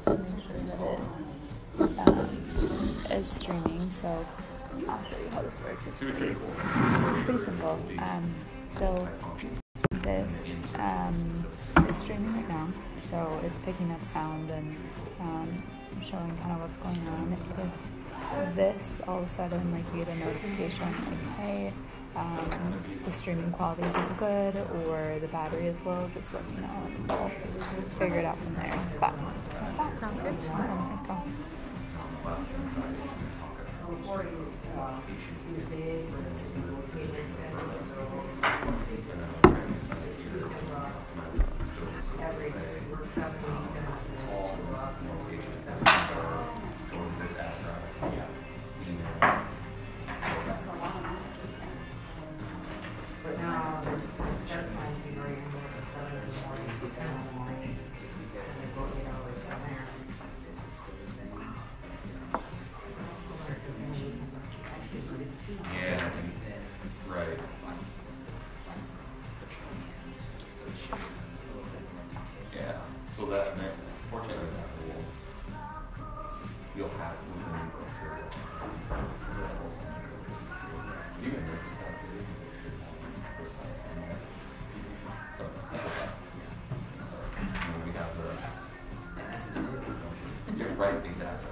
to make sure that it is streaming. So I'll show you how this works. It's pretty simple. So this is streaming right now, so it's picking up sound and showing kind of what's going on. If this all of a sudden, like, you get a notification like, hey, the streaming quality isn't good or the battery is low, just let me know and we'll figure it out from there. But that's that. Sounds good. Awesome. Thanks, Carl. Yeah, right. Yeah, so that, fortunately, that will, you'll have to move in for sure. Even this is how it is, it's precise. So, that's okay. We have the, you're right, exactly.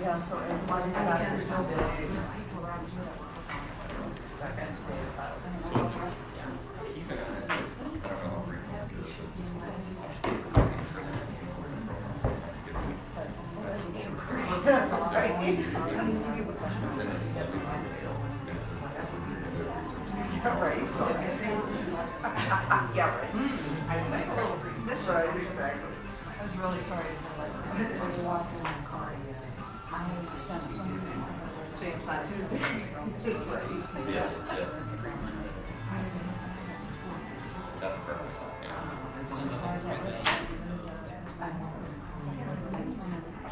Yeah, so everybody's got their yeah, right. That's a little suspicious. Right, exactly. I was really sorry for when we walked in the car. I sent something James last Tuesday. Yes, yeah. That's perfect. Yeah.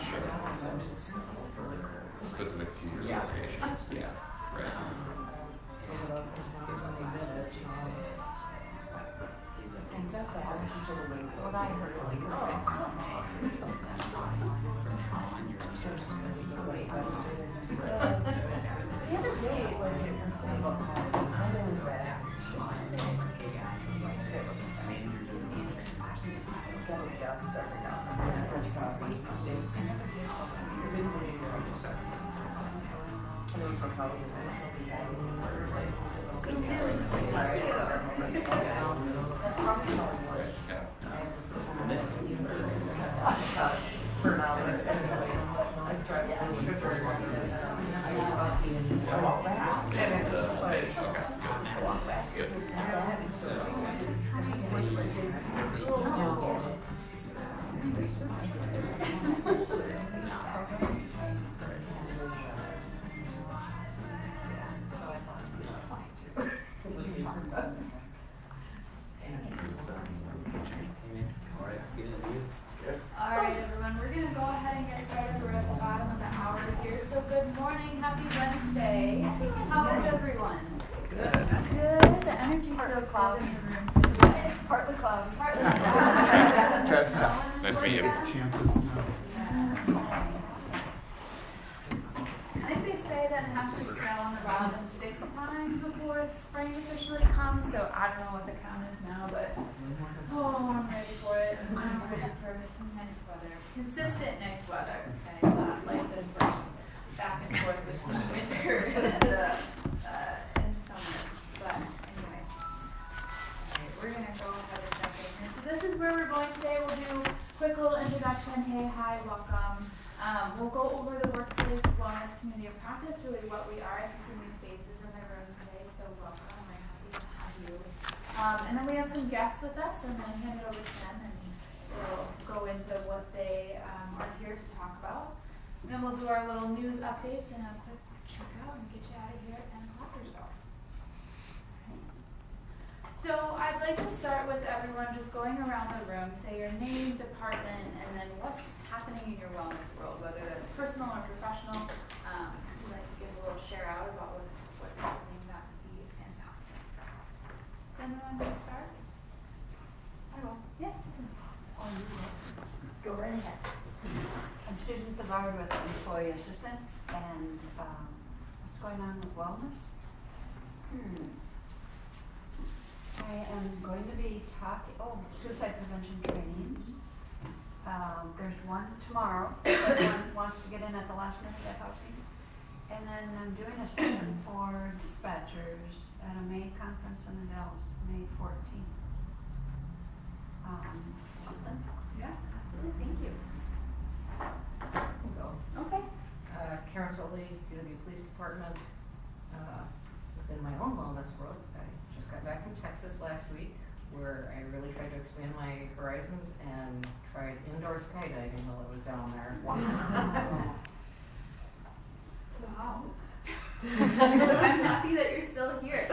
Sure. Specific to your locations. Yeah. Right. And so what I heard, like, the other day, when it was saying, I was bad. Got a dust every now and then. Good to see you. good morning, happy Wednesday. How is everyone? Good. Good. The energy feels cloudy in the room today. Partly cloudy. Partly cloudy. Nice to meet you. Chances, no. I think they say that it has to snow on the Robin 6 times before spring officially comes, so I don't know what the count is now, but I'm ready for it. I'm ready for some nice weather. Consistent nice weather, okay? Not like this back and forth between winter and summer. But anyway, alright, we're gonna go ahead and jump in here. So this is where we're going today. We'll do a quick little introduction. Hey, hi, welcome. We'll go over the Workplace Wellness Community of Practice, really what we are. I see some new faces in the room today, so welcome. We're happy to have you. And then we have some guests with us, and then hand it over to them, and we'll go into what they are here to talk about. And then we'll do our little news updates and a quick checkout and get you out of here at 10 o'clock or so. So I'd like to start with everyone just going around the room, say your name, department, and then what's happening in your wellness world, whether that's personal or professional. If you'd like to give a little share out about what's happening, that would be fantastic. Does anyone want to start? I will. Yes. Go right ahead. I'm Susan Pizzard with Employee Assistance, and what's going on with wellness? I am going to be talking, suicide prevention trainings. There's one tomorrow. Everyone wants to get in at the last minute at housing. And then I'm doing a session for dispatchers at a May conference in the Dells, May 14th. Something? Yeah, absolutely. Thank you. Go. Okay. Karen Soley, Unity Police Department, was in my own wellness world. I just got back from Texas last week, where I really tried to expand my horizons and tried indoor skydiving while I was down there. Wow. I'm happy that you're still here.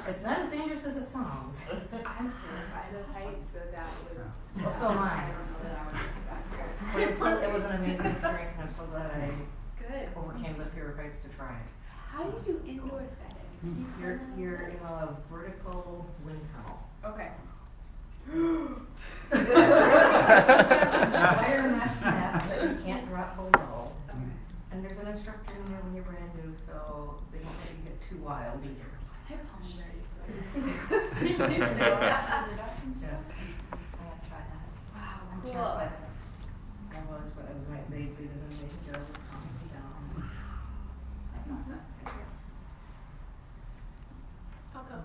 It's not as dangerous as it sounds. I'm terrified of heights, so that would. Well, so am I. I don't know that I would get back here. But it was an amazing experience, and I'm so glad I Good. overcame the fear of heights to try it. How do you do indoor skydiving? You're in a vertical wind tunnel. Okay. Wire mesh net that you can't drop below. Okay. And there's an instructor in there when you're brand new, so they don't let you get too wild either. I apologize. Yes. I have to try that. Wow, I'm cool. terrified. They did an amazing job of calming me down. That's awesome. I'll go.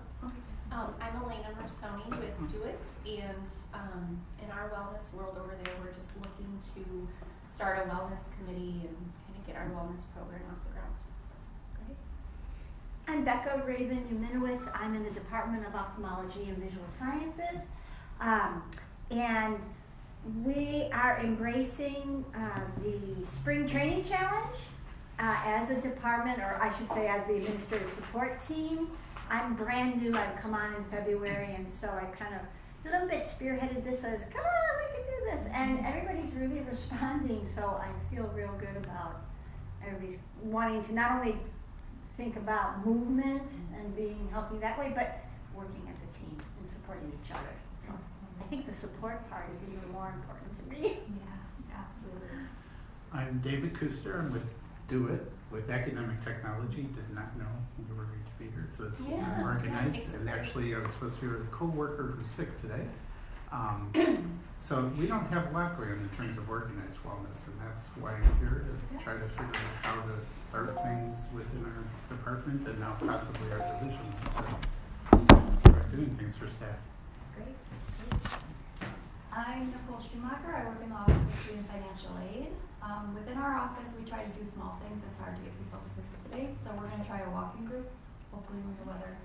I'm Elena Marsoni with Do It, and in our wellness world over there, we're just looking to start a wellness committee and kind of get our wellness program off the ground. So, great. I'm Becca Raven Uminowitz. I'm in the Department of Ophthalmology and Visual Sciences. And we are embracing the Spring Training Challenge as a department, or I should say as the administrative support team. I'm brand new. I've come on in February, and so I kind of a little bit spearheaded this as, come on, we can do this. And everybody's really responding, so I feel real good about everybody's wanting to not only think about movement and being healthy that way, but working as a team and supporting each other. So I think the support part is even more important to me. Yeah, absolutely. I'm David Kuster. I'm with Do It, with Academic Technology. Did not know you were going to be here, so it's organized. Nice. And actually, I was supposed to be with a co-worker who's sick today. So we don't have a lot going on in terms of organized wellness, and that's why I'm here to try to figure out how to start things within our department and now possibly our division to start doing things for staff. Great. I'm Nicole Schumacher. I work in the Office of Student Financial Aid. Within our office, we try to do small things. It's hard to get people to participate, so we're going to try a walking group. Hopefully when the weather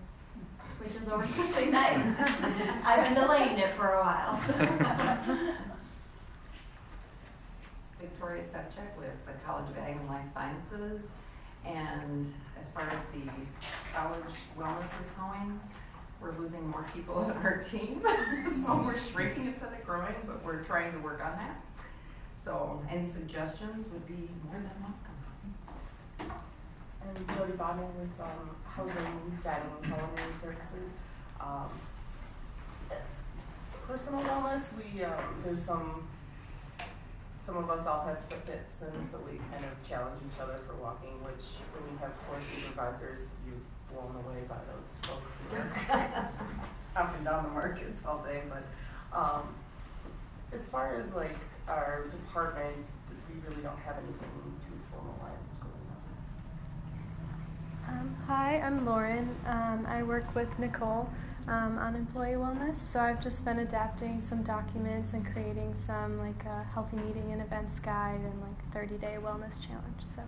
switches over to something nice. I've been delaying it for a while. So. Victoria Sevchuk with the College of Ag and Life Sciences. And as far as the college wellness is going, we're losing more people on our team. So we're shrinking instead of growing, but we're trying to work on that. So any suggestions would be more than welcome. I'm Jody Bodman with Housing, Dining, and Culinary Services. Personal wellness, we there's some of us all have Fitbits, and so we kind of challenge each other for walking. Which, when you have 4 supervisors, you're blown away by those folks who are up and down the markets all day. But as far as like our department, we really don't have anything too formalized going on. Hi, I'm Lauren. I work with Nicole on employee wellness. So I've just been adapting some documents and creating some like a healthy meeting and events guide and like a 30-day wellness challenge. So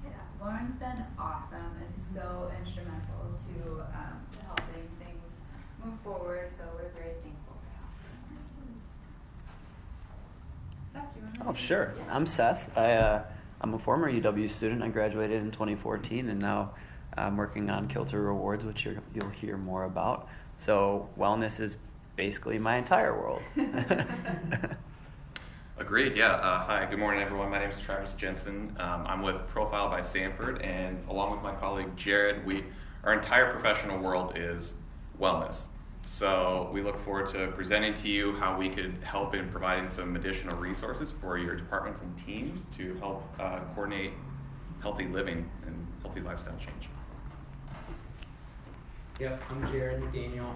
yeah, Lauren's been awesome and so instrumental to helping things move forward. So we're very thankful for that. Seth, do you want to? Oh, sure. I'm Seth. I'm a former UW student. I graduated in 2014, and now I'm working on Kilter Rewards, which you'll hear more about. So wellness is basically my entire world. Agreed, yeah. Hi, good morning, everyone. My name is Travis Jensen. I'm with Profile by Sanford, and along with my colleague Jared, our entire professional world is wellness. So we look forward to presenting to you how we could help in providing some additional resources for your departments and teams to help coordinate healthy living and healthy lifestyle change. Yep, I'm Jared McDaniel,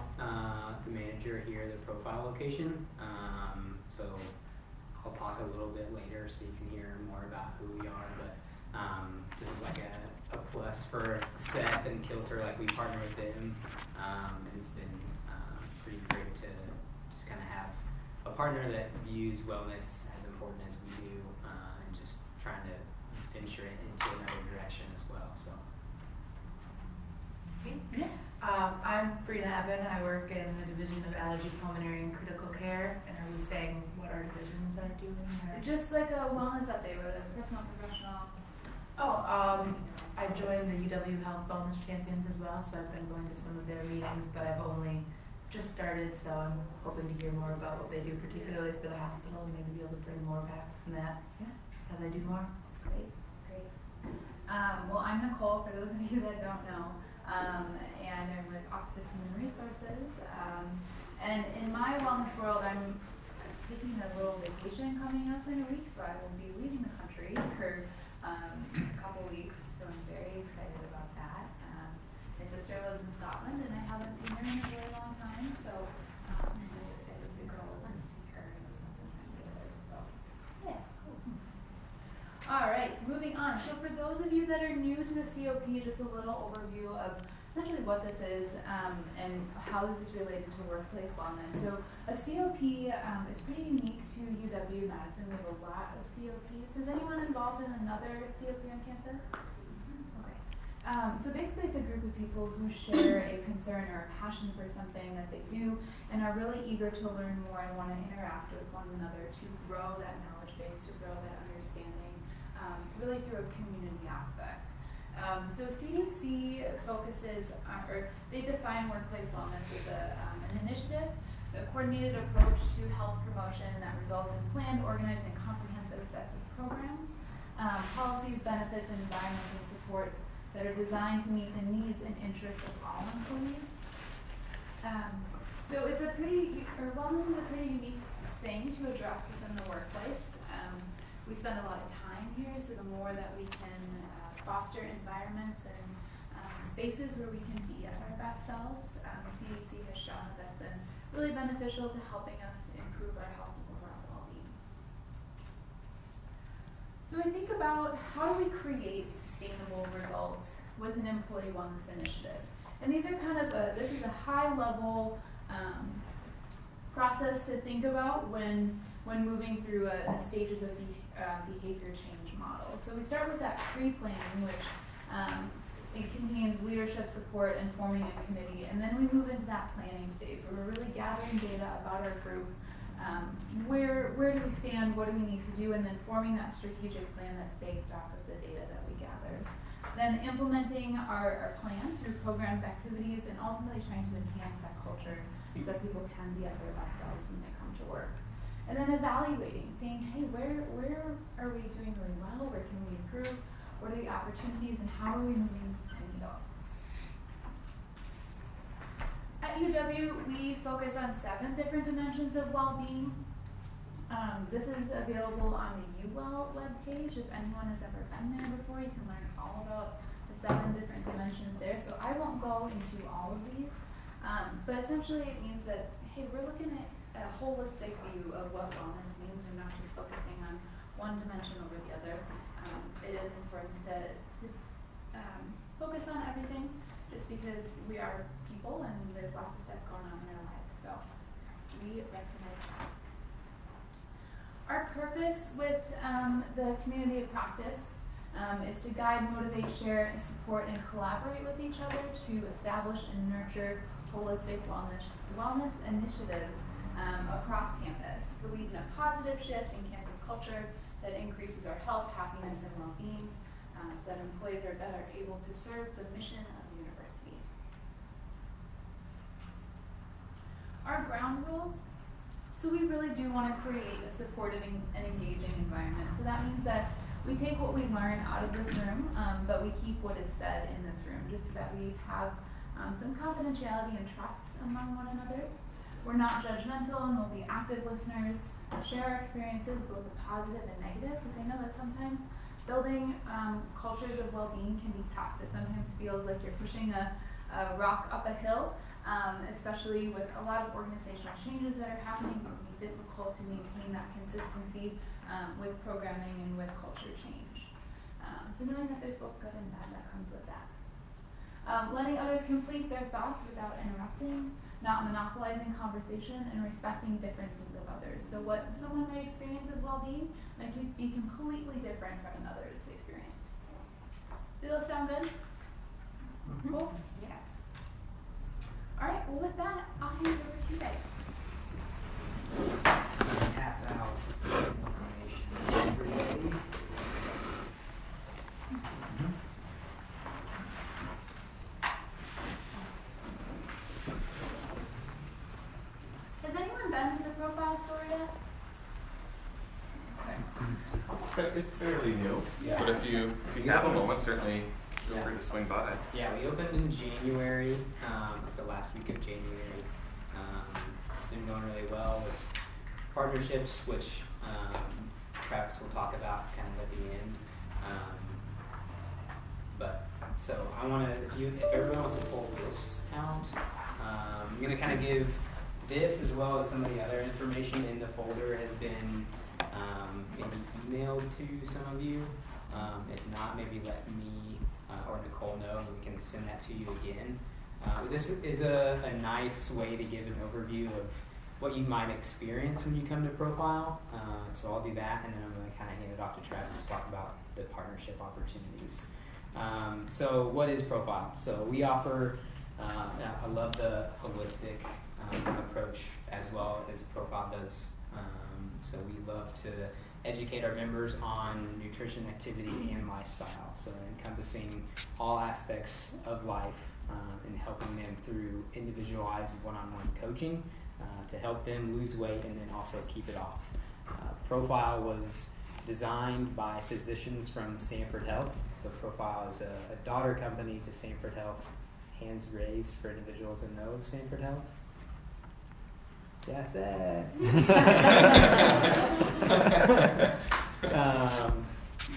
the manager here at the Profile location. So I'll talk a little bit later so you can hear more about who we are, but this is like a plus for Seth and Kilter, like we partner with them, and it's been pretty great to just kind of have a partner that views wellness as important as we do, and just trying to venture it into another direction as well. So. Yeah. I'm Brina Evan. I work in the Division of Allergy, Pulmonary, and Critical Care. And are we saying what our divisions are doing? Or? Just like a wellness update, whether it's personal, professional. I joined the UW Health Wellness Champions as well, so I've been going to some of their meetings, but I've only just started, so I'm hoping to hear more about what they do, particularly for the hospital, and maybe be able to bring more back from that as I do more. Great. Well, I'm Nicole, for those of you that don't know, and I'm with Office of Human Resources. And in my wellness world, I'm taking a little vacation coming up in a week, so I will be leaving the country for a couple weeks, so I'm very excited about that. My sister lives in Scotland, and I haven't seen her in a really long time, so I'm just excited to go and see her and spend some time together. So, yeah, cool. All right, so moving on. So for those of you that are new to the COP, just a little overview of essentially what this is and how this is related to workplace wellness. So a COP is pretty unique to UW Madison. We have a lot of COPs. Is anyone involved in another COP on campus? Okay. So basically it's a group of people who share a concern or a passion for something that they do and are really eager to learn more and want to interact with one another to grow that knowledge base, to grow that understanding, really through a community aspect. So CDC focuses on, or they define workplace wellness as an initiative, a coordinated approach to health promotion that results in planned, organized, and comprehensive sets of programs, policies, benefits, and environmental supports that are designed to meet the needs and interests of all employees. So it's wellness is a pretty unique thing to address within the workplace. We spend a lot of time here, so the more that we can foster environments and spaces where we can be at our best selves, the CDC has shown that that's been really beneficial to helping us improve our health and overall well-being. So I think about how do we create sustainable results with an employee wellness initiative. And these are kind of this is a high-level process to think about when moving through the stages of behavior change model. So we start with that pre-planning, which it contains leadership support and forming a committee, and then we move into that planning stage where we're really gathering data about our group. Where do we stand? What do we need to do? And then forming that strategic plan that's based off of the data that we gathered. Then implementing our plan through programs, activities, and ultimately trying to enhance that culture so that people can be at their best selves when they come to work. And then evaluating, seeing, hey, where are we doing really well? Where can we improve? What are the opportunities and how are we moving the needle? At UW, we focus on 7 different dimensions of well-being. This is available on the UWell webpage. If anyone has ever been there before, you can learn all about the 7 different dimensions there. So I won't go into all of these, but essentially it means that, hey, we're looking at a holistic view of what wellness means. We're not just focusing on one dimension over the other. It is important to focus on everything, just because we are people and there's lots of stuff going on in our lives. So we recognize that. Our purpose with the community of practice is to guide, motivate, share, and support and collaborate with each other to establish and nurture holistic wellness initiatives across campus to lead in a positive shift in campus culture that increases our health, happiness, and well-being, so that employees are better able to serve the mission of the university. Our ground rules. So we really do want to create a supportive and engaging environment. So that means that we take what we learn out of this room, but we keep what is said in this room, just so that we have some confidentiality and trust among one another. We're not judgmental, and we'll be active listeners, share our experiences, both the positive and negative, because I know that sometimes building cultures of well-being can be tough. It sometimes feels like you're pushing a rock up a hill, especially with a lot of organizational changes that are happening. It can be difficult to maintain that consistency with programming and with culture change. So knowing that there's both good and bad that comes with that. Letting others complete their thoughts without interrupting, not monopolizing conversation, and respecting differences of others. So what someone may experience as well-being might be completely different from another's experience. Do those sound good? Mm-hmm. Cool? Yeah. All right, well with that, I'll hand it over to you guys. Pass out information to everybody. Has anyone been to the profile store yet? Okay. It's fairly new, Yeah. but if you have a moment, certainly feel free to swing by. Yeah, we opened in January, the last week of January. It's been going really well with partnerships, which Travis will talk about kind of at the end. But so I want to, if everyone wants to pull this out, I'm going to kind of give this as well as some of the other information in the folder has been maybe emailed to some of you. If not, maybe let me or Nicole know, and we can send that to you again. This is a nice way to give an overview of what you might experience when you come to Profile. So I'll do that, and then I'm going to kind of hand it off to Travis to talk about the partnership opportunities. So what is Profile? So we offer, I love the holistic approach as well as Profile does. So we love to educate our members on nutrition, activity, and lifestyle. So encompassing all aspects of life and helping them through individualized one-on-one coaching to help them lose weight and then also keep it off. Profile was designed by physicians from Sanford Health. So Profile is a daughter company to Sanford Health. Hands raised for individuals that know of Sanford Health. Yes,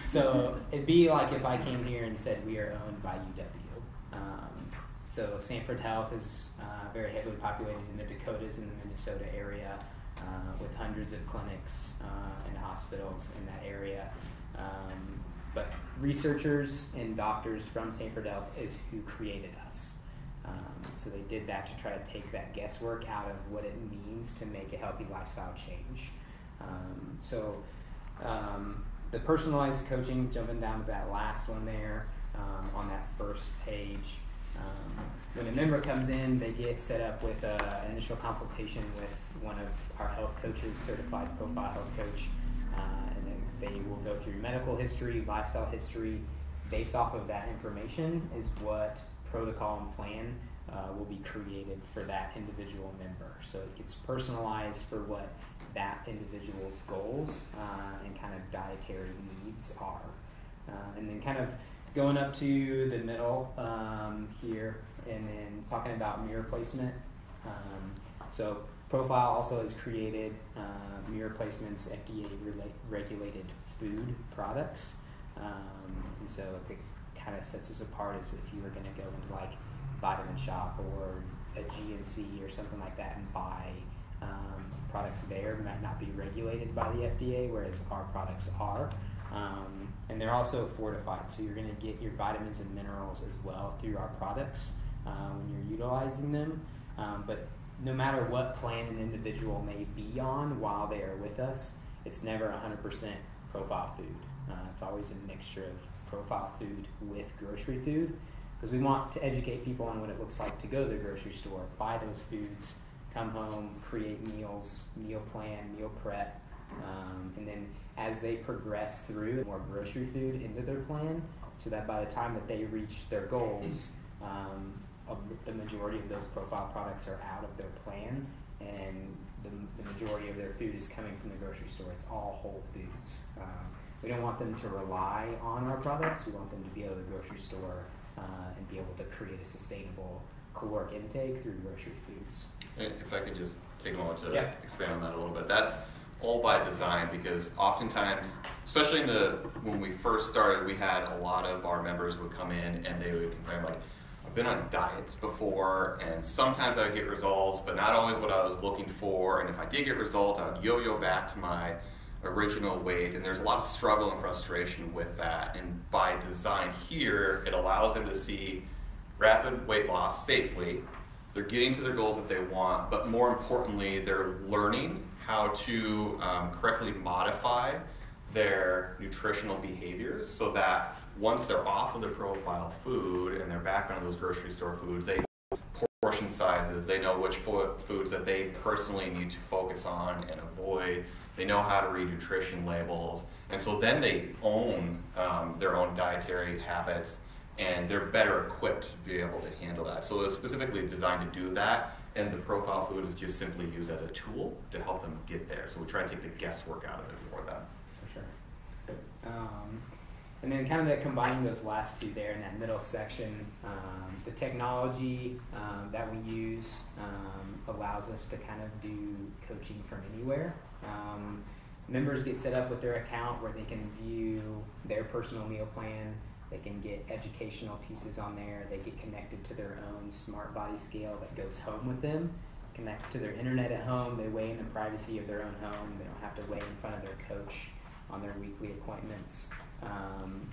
so it'd be like if I came here and said we are owned by UW. So Sanford Health is very heavily populated in the Dakotas and the Minnesota area, with hundreds of clinics and hospitals in that area. But researchers and doctors from Sanford Health is who created us. So they did that to try to take that guesswork out of what it means to make a healthy lifestyle change. The personalized coaching, jumping down to that last one there on that first page. When a member comes in, they get set up with an initial consultation with one of our health coaches, certified profile health coach, and then they will go through medical history, lifestyle history. Based off of that information is what protocol and plan will be created for that individual member. So it's personalized for what that individual's goals and kind of dietary needs are. And then kind of going up to the middle here, and then talking about mirror placement. So Profile also has created mirror placements, FDA regulated food products. And so it kind of sets us apart as if you were going to go into like Vitamin Shop or a GNC or something like that and buy products there might not be regulated by the FDA, whereas our products are. And they're also fortified, so you're going to get your vitamins and minerals as well through our products when you're utilizing them. But no matter what plan an individual may be on while they are with us, it's never 100% Profile food. It's always a mixture of Profile food with grocery food, because we want to educate people on what it looks like to go to the grocery store, buy those foods, come home, create meals, meal plan, meal prep, and then as they progress through more grocery food into their plan, so that by the time that they reach their goals, the majority of those Profile products are out of their plan, and the majority of their food is coming from the grocery store. It's all whole foods. We don't want them to rely on our products. We want them to be able to go to the grocery store and be able to create a sustainable caloric intake through grocery foods. If I could just take a moment to expand on that a little bit. That's all by design, because oftentimes, especially when we first started, we had a lot of our members would come in and they would complain like, I've been on diets before, and sometimes I would get results, but not always what I was looking for. And if I did get results, I would yo-yo back to my original weight. And there's a lot of struggle and frustration with that. And by design here, it allows them to see rapid weight loss safely. They're getting to their goals that they want, but more importantly, they're learning how to correctly modify their nutritional behaviors so that once they're off of the Profile food and they're back on those grocery store foods, they know portion sizes, they know which foods that they personally need to focus on and avoid. They know how to read nutrition labels, and so then they own their own dietary habits, and they're better equipped to be able to handle that. So it's specifically designed to do that, and the Profile food is just simply used as a tool to help them get there. So we try to take the guesswork out of it for them. For sure. And then kind of combining those last two there in that middle section, the technology that we use allows us to kind of do coaching from anywhere. Members get set up with their account where they can view their personal meal plan. They can get educational pieces on there. They get connected to their own smart body scale that goes home with them, connects to their internet at home. They weigh in the privacy of their own home. They don't have to weigh in front of their coach on their weekly appointments.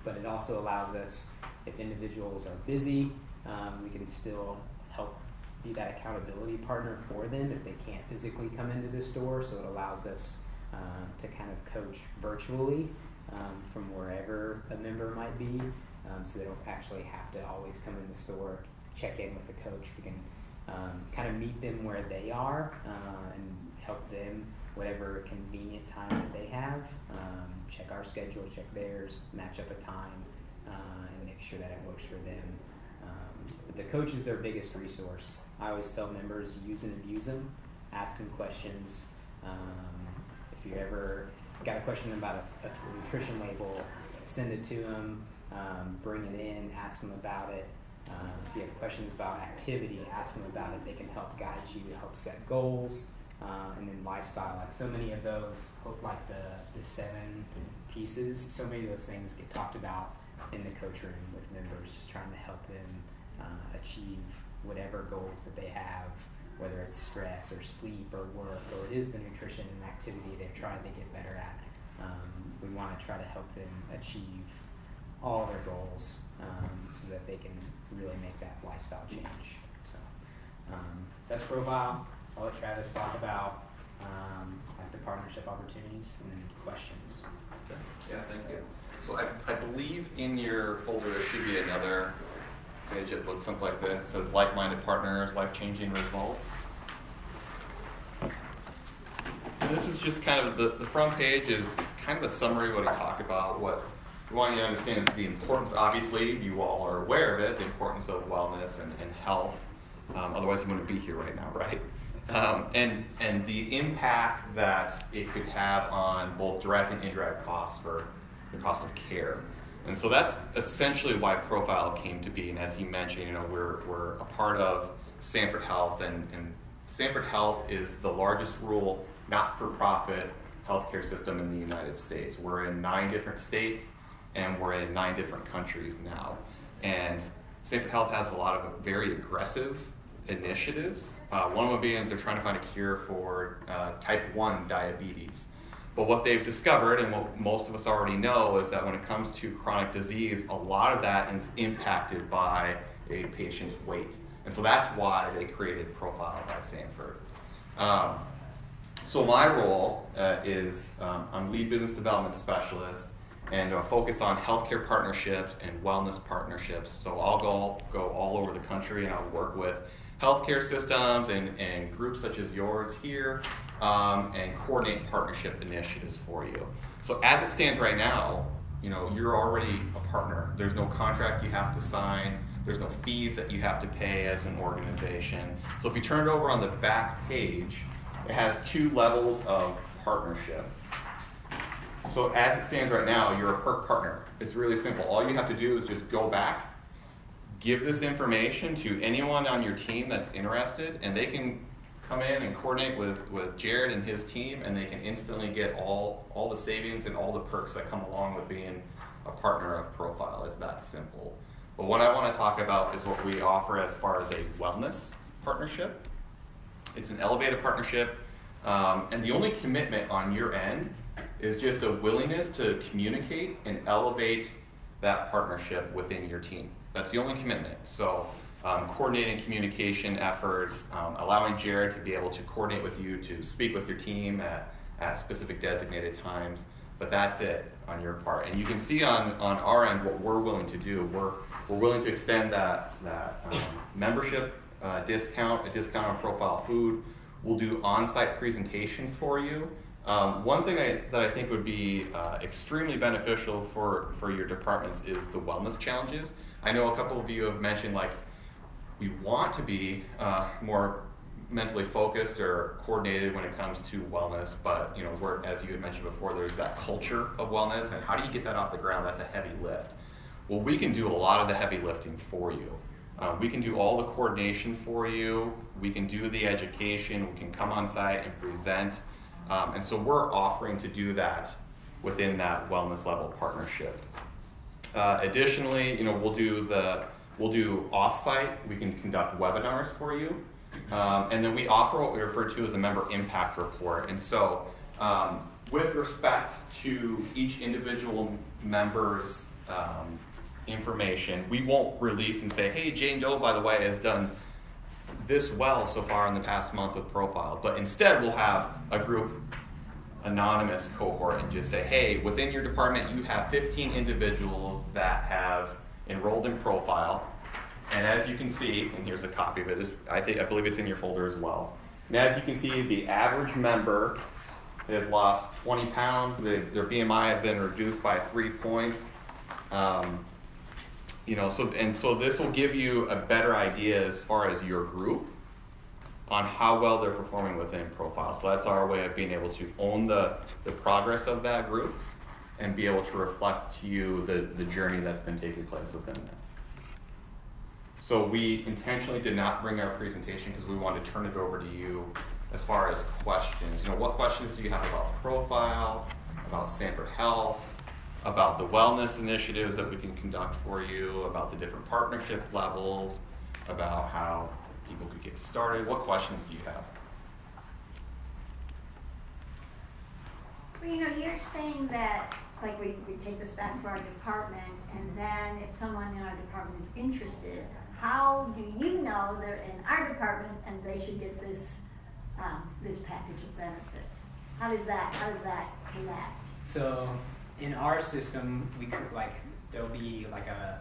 But it also allows us, if individuals are busy, we can still help be that accountability partner for them if they can't physically come into the store. So it allows us to kind of coach virtually from wherever a member might be, so they don't actually have to always come in the store, check in with the coach. We can kind of meet them where they are and help them whatever convenient time that they have, check our schedule, check theirs, match up a time, and make sure that it works for them. But the coach is their biggest resource. I always tell members, use and abuse them, ask them questions. If you ever got a question about a nutrition label, send it to them, bring it in, ask them about it. If you have questions about activity, ask them about it. They can help guide you, help set goals. And then lifestyle, like so many of those, like the 7 pieces, so many of those things get talked about in the coach room with members, just trying to help them achieve whatever goals that they have, whether it's stress or sleep or work, or it is the nutrition and activity they're trying to get better at. We want to try to help them achieve all their goals so that they can really make that lifestyle change. So that's Profile. I'll let Travis talk about like the partnership opportunities and then questions. Okay. Yeah, thank you. So I believe in your folder there should be another page that looks something like this. It says like-minded partners, life-changing results. And this is just kind of the front page is kind of a summary of what I talked about. What we want you to understand is the importance, obviously, you all are aware of it, the importance of wellness and health. Otherwise, you wouldn't be here right now, right? And the impact that it could have on both direct and indirect costs for the cost of care. And so that's essentially why Profile came to be. And as he mentioned, you know, we're a part of Sanford Health, and Sanford Health is the largest rural not-for-profit healthcare system in the United States. We're in 9 different states, and we're in 9 different countries now. And Sanford Health has a lot of very aggressive initiatives. One of them being is they're trying to find a cure for type 1 diabetes. But what they've discovered, and what most of us already know, is that when it comes to chronic disease, a lot of that is impacted by a patient's weight. And so that's why they created Profile by Sanford. So my role is I'm lead business development specialist, and focus on healthcare partnerships and wellness partnerships. So I'll go all over the country, and I'll work with healthcare systems and groups such as yours here, and coordinate partnership initiatives for you. So as it stands right now, you know, you're already a partner. There's no contract you have to sign. There's no fees that you have to pay as an organization. So if you turn it over on the back page, it has 2 levels of partnership. So as it stands right now, you're a PERC partner. It's really simple. All you have to do is just go back, give this information to anyone on your team that's interested, and they can come in and coordinate with Jared and his team, and they can instantly get all the savings and all the perks that come along with being a partner of Profile. It's that simple. But what I want to talk about is what we offer as far as a wellness partnership. It's an elevated partnership, and the only commitment on your end is just a willingness to communicate and elevate that partnership within your team. That's the only commitment. So coordinating communication efforts, allowing Jared to be able to coordinate with you to speak with your team at specific designated times. But that's it on your part. And you can see on our end what we're willing to do. We're willing to extend that membership discount, a discount on Profile food. We'll do on-site presentations for you. One thing that I think would be extremely beneficial for your departments is the wellness challenges. I know a couple of you have mentioned, like, we want to be more mentally focused or coordinated when it comes to wellness, but you know, as you had mentioned before, there's that culture of wellness, and how do you get that off the ground? That's a heavy lift. Well, we can do a lot of the heavy lifting for you. We can do all the coordination for you. We can do the education. We can come on site and present. And so we're offering to do that within that wellness level partnership. Additionally, you know, we'll do off-site. We can conduct webinars for you, and then we offer what we refer to as a member impact report. And so, with respect to each individual member's information, we won't release and say, "Hey, Jane Doe, by the way, has done this well so far in the past month with Profile," but instead we'll have a group anonymous cohort and just say, "Hey, within your department you have 15 individuals that have enrolled in Profile, and as you can see," and here's a copy of it, I believe it's in your folder as well, and as you can see, the average member has lost 20 pounds, their BMI have been reduced by 3 points, you know, so this will give you a better idea as far as your group on how well they're performing within Profile. So that's our way of being able to own the progress of that group and be able to reflect to you the journey that's been taking place within that. So we intentionally did not bring our presentation because we wanted to turn it over to you as far as questions. You know, what questions do you have about Profile, about Sanford Health, about the wellness initiatives that we can conduct for you, about the different partnership levels, about how people could get started? What questions do you have? Well, you know, you're saying that, like, we take this back to our department, and then if someone in our department is interested, how do you know they're in our department and they should get this this package of benefits? How does that connect? So in our system, we could, like, there'll be like a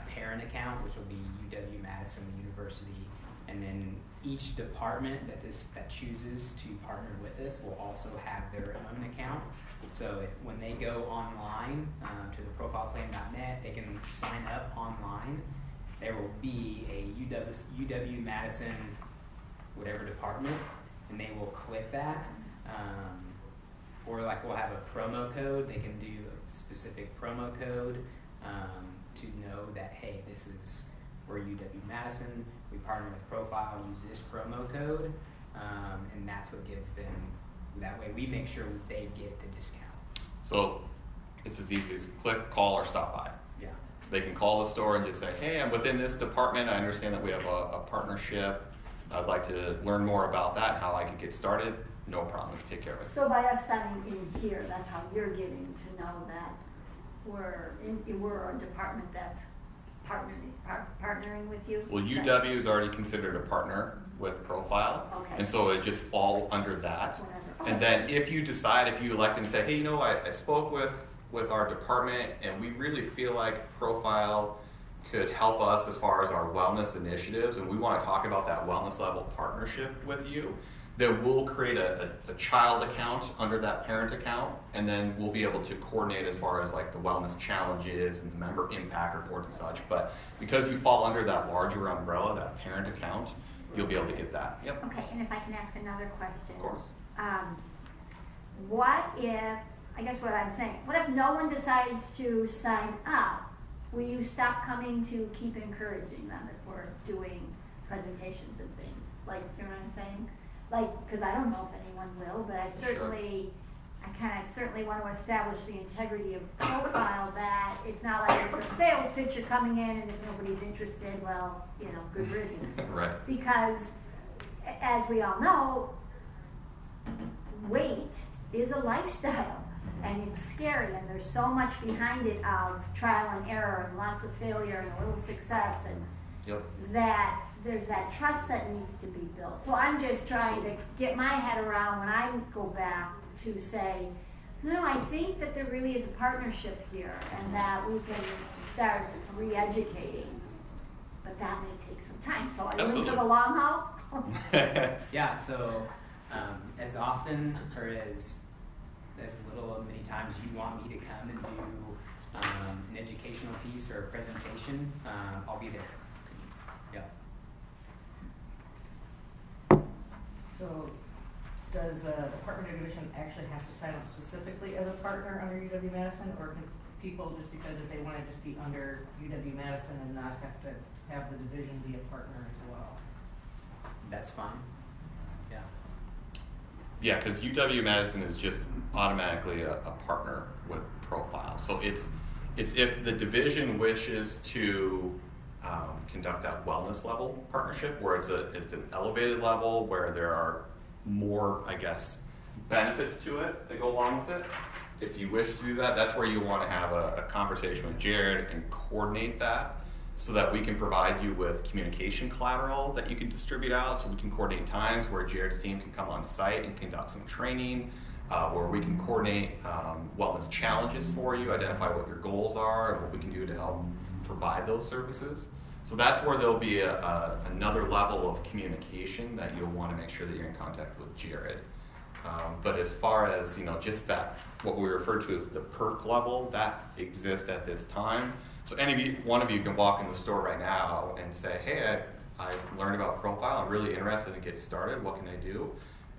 parent account, which will be UW Madison University, and then each department that chooses to partner with us will also have their own account. So when they go online to the profileplan.net, they can sign up online, there will be a UW Madison whatever department, and they will click that. Or like we'll have a promo code. They can do a specific promo code to know that, hey, this is we're UW Madison. We partner with Profile. Use this promo code, and that's what gives them. That way, we make sure they get the discount. So it's as easy as click, call, or stop by. Yeah. They can call the store and just say, hey, I'm within this department. I understand that we have a partnership. I'd like to learn more about that, how I could get started. No problem, we take care of it. So by us signing in here, that's how you're getting to know that we're a department that's partnering with you? Well, UW is already considered a partner with Profile, Okay. and so it just fall under that. And then if you decide, if you elect and say, hey, I spoke with our department, and we really feel like Profile could help us as far as our wellness initiatives, and we want to talk about that wellness level partnership with you, then we'll create a child account under that parent account, and then we'll be able to coordinate as far as like the wellness challenges and the member impact reports and such. But because you fall under that larger umbrella, that parent account, you'll be able to get that. Yep. Okay, and if I can ask another question. Of course. What if, I guess what I'm saying, what if no one decides to sign up? Will you stop coming to keep encouraging them if we're doing presentations and things? Like, you know what I'm saying? Like, because I don't know if anyone will, but I certainly want to establish the integrity of Profile, that it's not like it's a sales pitch, you're coming in, and if nobody's interested, well, good riddance. Right. Because, as we all know, weight is a lifestyle, and it's scary, and there's so much behind it of trial and error, and lots of failure, and a little success, and that there's that trust that needs to be built. So I'm just trying to get my head around when I go back to say, no, I think that there really is a partnership here, and that we can start re-educating. But that may take some time. So are you in for the long haul? Yeah, so as often or as little many times you want me to come and do an educational piece or a presentation, I'll be there. Yeah. So does the Department of Division actually have to sign up specifically as a partner under UW-Madison, or can people just decide that they want to just be under UW-Madison and not have to have the division be a partner as well? That's fine. Yeah. Yeah, because UW-Madison is just automatically a partner with Profile. So it's if the division wishes to conduct that wellness level partnership, where it's an elevated level where there are more, I guess, benefits to it that go along with it. If you wish to do that, that's where you want to have a conversation with Jared and coordinate that, so that we can provide you with communication collateral that you can distribute out, so we can coordinate times where Jared's team can come on site and conduct some training, where we can coordinate wellness challenges for you, identify what your goals are, and what we can do to help provide those services. So that's where there'll be another level of communication that you'll want to make sure that you're in contact with Jared. But as far as, just that, what we refer to as the perk level, that exists at this time. So one of you can walk in the store right now and say, hey, I learned about Profile. I'm really interested to get started. What can I do?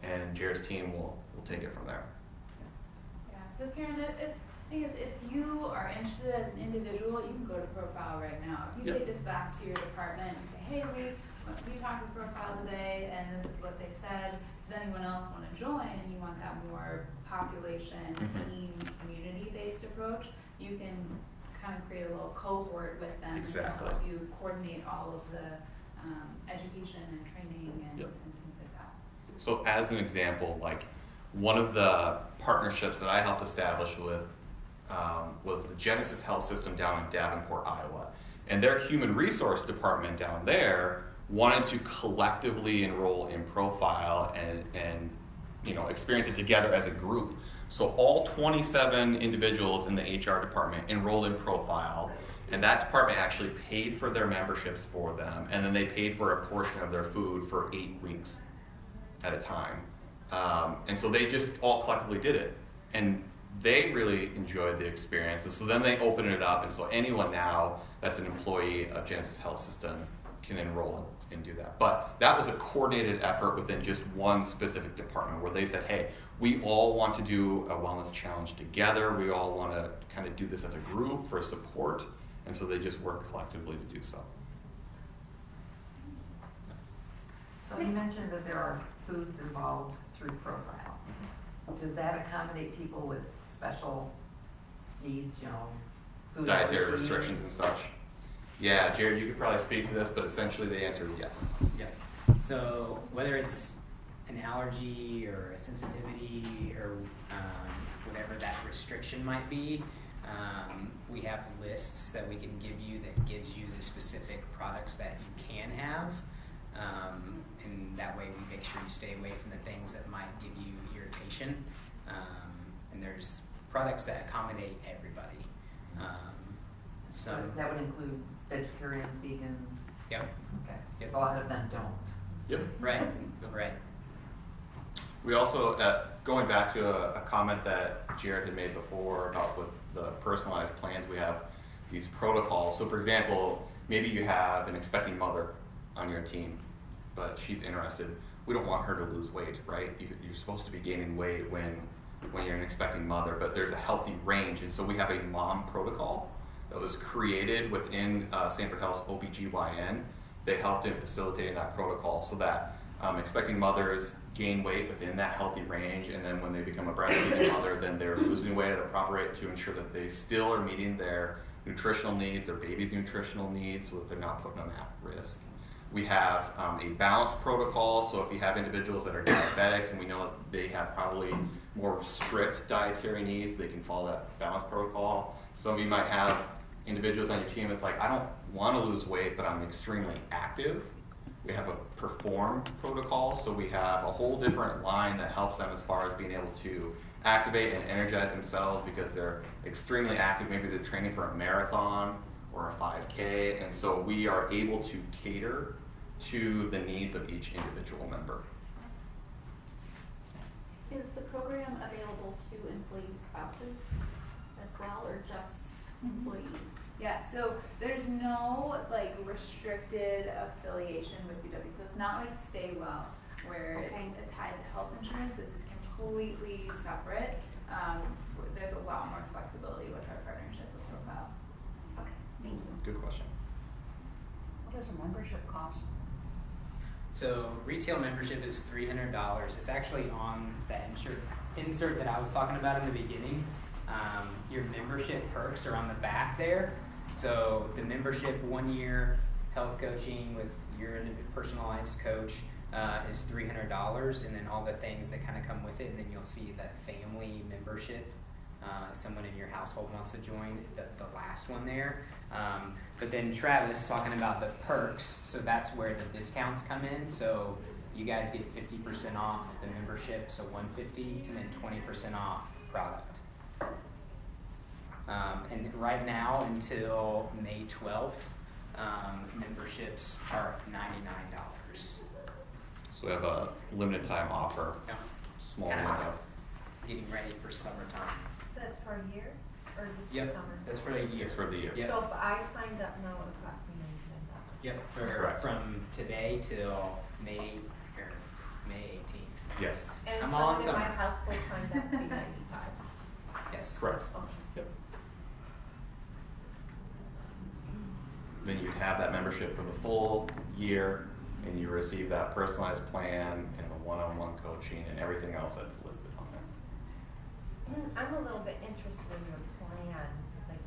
And Jared's team will take it from there. Yeah, so Karen, if you are interested as an individual, you can go to Profile right now. If you take this back to your department and say, hey, we talked with Profile today, and this is what they said. Does anyone else want to join? And you want that more population, team, community-based approach, you can kind of create a little cohort with them to help you coordinate all of the education and training and things like that. So as an example, like one of the partnerships that I helped establish with was the Genesis Health System down in Davenport, Iowa. And their human resource department down there wanted to collectively enroll in Profile and experience it together as a group. So all 27 individuals in the HR department enrolled in Profile, and that department actually paid for their memberships for them, and then they paid for a portion of their food for 8 weeks at a time. And so they just all collectively did it. And they really enjoyed the experience. And so then they open it up, and so anyone now that's an employee of Genesis Health System can enroll and do that. But that was a coordinated effort within just one specific department where they said, hey, we all want to do a wellness challenge together. We all want to kind of do this as a group for support. And so they just work collectively to do so. So you mentioned that there are foods involved through Profile. Does that accommodate people with special needs, food Dietary allergies? restrictions and such. Yeah, Jared, you could probably speak to this, but essentially the answer is yes. Yeah. So whether it's an allergy or a sensitivity or whatever that restriction might be, we have lists that we can give you that gives you the specific products that you can have. And that way we make sure you stay away from the things that might give you irritation. And there's products that accommodate everybody. So that would include vegetarians, vegans? Yep. Okay. Yep. A lot of them don't. Yep. Right. Right. We also, going back to a comment that Jared had made before about with the personalized plans, we have these protocols. So for example, maybe you have an expecting mother on your team, but she's interested. We don't want her to lose weight, right? You're supposed to be gaining weight when you're an expecting mother, but there's a healthy range. And so we have a mom protocol that was created within Sanford Health's OBGYN. They helped in facilitating that protocol so that expecting mothers gain weight within that healthy range, and then when they become a breastfeeding mother, then they're losing weight at a proper rate to ensure that they still are meeting their nutritional needs, their baby's nutritional needs, so that they're not putting them at risk. We have a balanced protocol, so if you have individuals that are diabetics and we know that they have probably more strict dietary needs, they can follow that balanced protocol. Some of you might have individuals on your team that's like, I don't want to lose weight, but I'm extremely active. We have a perform protocol, so we have a whole different line that helps them as far as being able to activate and energize themselves because they're extremely active. Maybe they're training for a marathon or a 5K, and so we are able to cater to the needs of each individual member. Is the program available to employee spouses as well, or just employees? Yeah, so there's no restricted affiliation with UW. So it's not like Stay Well, where it's tied to health insurance. This is completely separate. There's a lot more flexibility with our partnership with Profile. Okay, thank you. Good question. What does a membership cost? So retail membership is $300. It's actually on that insert that I was talking about in the beginning. Your membership perks are on the back there. So the membership 1 year health coaching with your personalized coach is $300, and then all the things that kind of come with it, and then you'll see that family membership. Someone in your household wants to join the last one there. But then Travis talking about the perks, so that's where the discounts come in. So you guys get 50% off the membership, so $150, and then 20% off product. And right now until May 12th, memberships are $99. So we have a limited time offer, Yeah. small Kind of window. getting ready for summertime. That's for a year, or just Yep, for summer? that's for the year. It's for the year. Yep. So if I signed up now, it would cost me $99. Yep, Correct. from today till May 18th. Yes. And I'm all in someone in my summer. household signed up to be $95. Yes. Correct. Okay. Yep. Then you have that membership for the full year, and you receive that personalized plan and the one-on-one coaching and everything else that's listed on there. I'm a little bit interested in your plan. Like,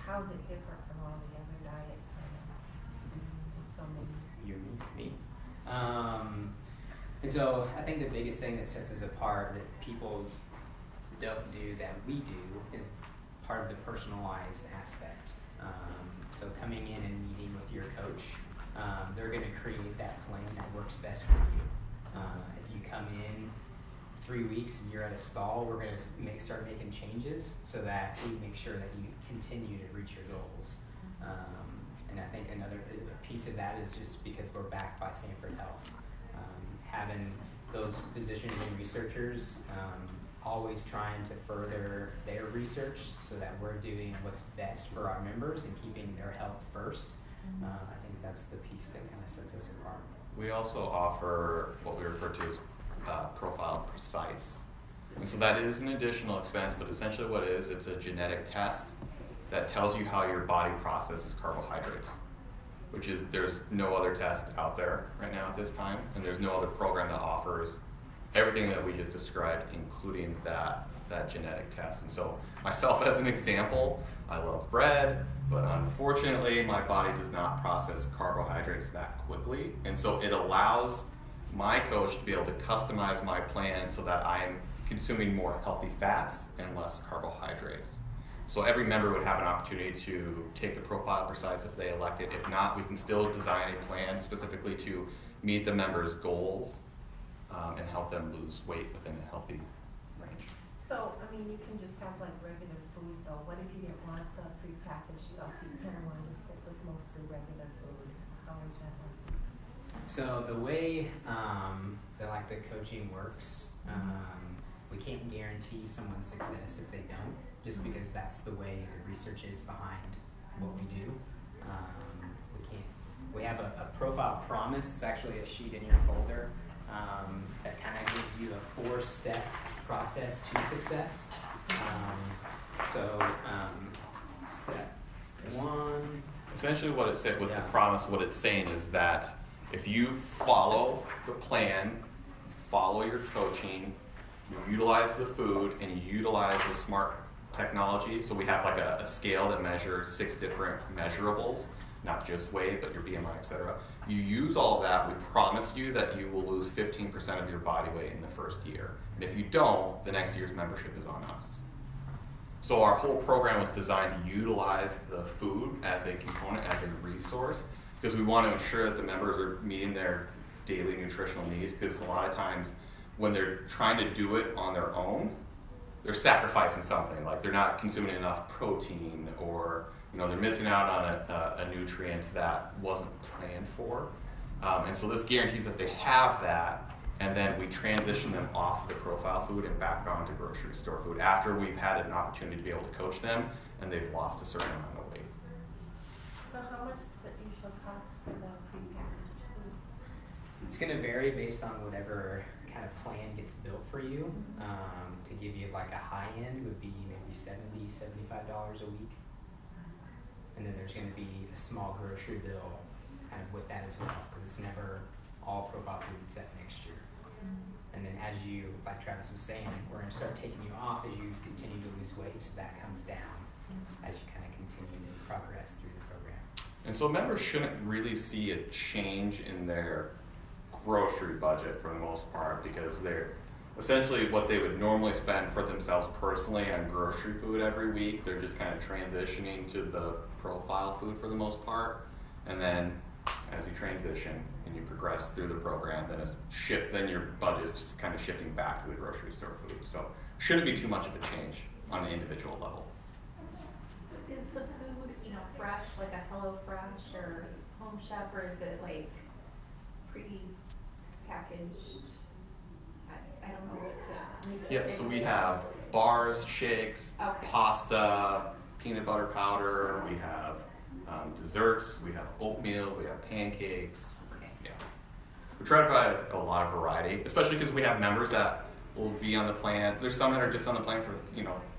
how's it different from all the other diet plans? There's so many. You, me. And so I think the biggest thing that sets us apart that people don't do that we do is part of the personalized aspect. So coming in and meeting with your coach, they're going to create that plan that works best for you. If you come in 3 weeks and you're at a stall, we're going to start making changes so that we make sure that you continue to reach your goals. And I think another piece of that is just because we're backed by Sanford Health. Having those physicians and researchers always trying to further their research so that we're doing what's best for our members and keeping their health first. I think that's the piece that kind of sets us apart. We also offer what we refer to as Profile Precise. And so that is an additional expense, but essentially what it is, it's a genetic test that tells you how your body processes carbohydrates, which is, there's no other test out there right now at this time, and there's no other program that offers everything that we just described, including that genetic test. And so myself as an example, I love bread, but unfortunately my body does not process carbohydrates that quickly. And so it allows my coach to be able to customize my plan so that I'm consuming more healthy fats and less carbohydrates. So every member would have an opportunity to take the Profile Precise if they elect it. If not, we can still design a plan specifically to meet the member's goals and help them lose weight within a healthy range. So, I mean, you can just have like regular food though. What if you didn't want the prepackaged stuff? You kind of wanted to stick with mostly regular food. How is that working? So the way that like the coaching works, we can't guarantee someone's success if they don't, just because that's the way the research is behind what we do. We have a profile promise. It's actually a sheet in your folder that kind of gives you a 4-step process to success. Step 1. Essentially what it said with the promise, what it's saying is that if you follow the plan, follow your coaching, you utilize the food, and you utilize the smart technology, so we have like a scale that measures 6 different measurables, not just weight, but your BMI, etc. You use all of that, we promise you that you will lose 15% of your body weight in the first year. And if you don't, the next year's membership is on us. So our whole program was designed to utilize the food as a component, as a resource, because we want to ensure that the members are meeting their daily nutritional needs, because a lot of times when they're trying to do it on their own, they're sacrificing something, like they're not consuming enough protein, or they're missing out on a nutrient that wasn't planned for. And so this guarantees that they have that, and then we transition them off of the profile food and back onto grocery store food after we've had an opportunity to be able to coach them and they've lost a certain amount of weight. So how much does it usually cost for the prepackaged food? It's going to vary based on whatever kind of plan gets built for you. To give you like a high end would be maybe $70, $75 a week. And then there's going to be a small grocery bill kind of with that as well, because it's never all profile food except next year. And then as you, like Travis was saying, we're going to start taking you off as you continue to lose weight, so that comes down as you kind of continue to progress through the program. And so members shouldn't really see a change in their grocery budget for the most part, because they're essentially what they would normally spend for themselves personally on grocery food every week. They're just kind of transitioning to the profile food for the most part. And then as you transition and you progress through the program, then your budget is just kind of shifting back to the grocery store food. So shouldn't be too much of a change on an individual level. Is the food, fresh, like a Hello Fresh or Home Chef, or is it like pre-packaged? I don't know what to make it. Yeah, so we have bars, shakes, pasta, peanut butter powder, we have desserts, we have oatmeal, we have pancakes. Yeah. We try to provide a lot of variety, especially because we have members that will be on the plan. There's some that are just on the plan for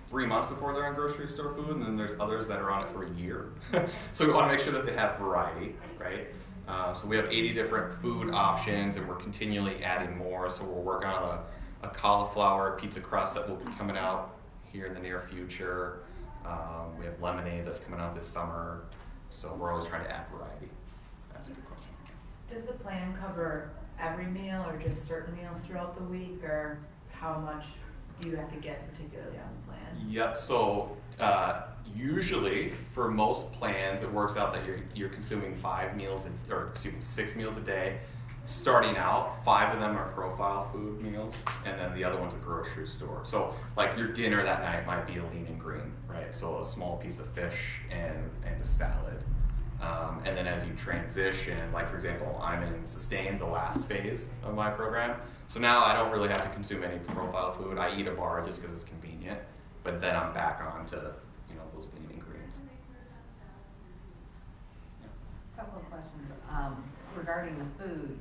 3 months before they're on grocery store food, and then there's others that are on it for a year. So we want to make sure that they have variety, right? So we have 80 different food options, and we're continually adding more. So we're working on a cauliflower pizza crust that will be coming out here in the near future. We have lemonade that's coming out this summer. So we're always trying to add variety. That's a good question. Does the plan cover every meal or just certain meals throughout the week, or how much do you have to get particularly on the plan? Yep, so usually for most plans it works out that you're consuming 6 meals a day. Starting out, 5 of them are profile food meals, and then the other one's a grocery store. So like your dinner that night might be a lean and green, right? So a small piece of fish and a salad. And then as you transition, like for example, I'm in sustain, the last phase of my program. So now I don't really have to consume any profile food. I eat a bar just because it's convenient, but then I'm back on to, you know, those lean creams. Couple of questions regarding the food.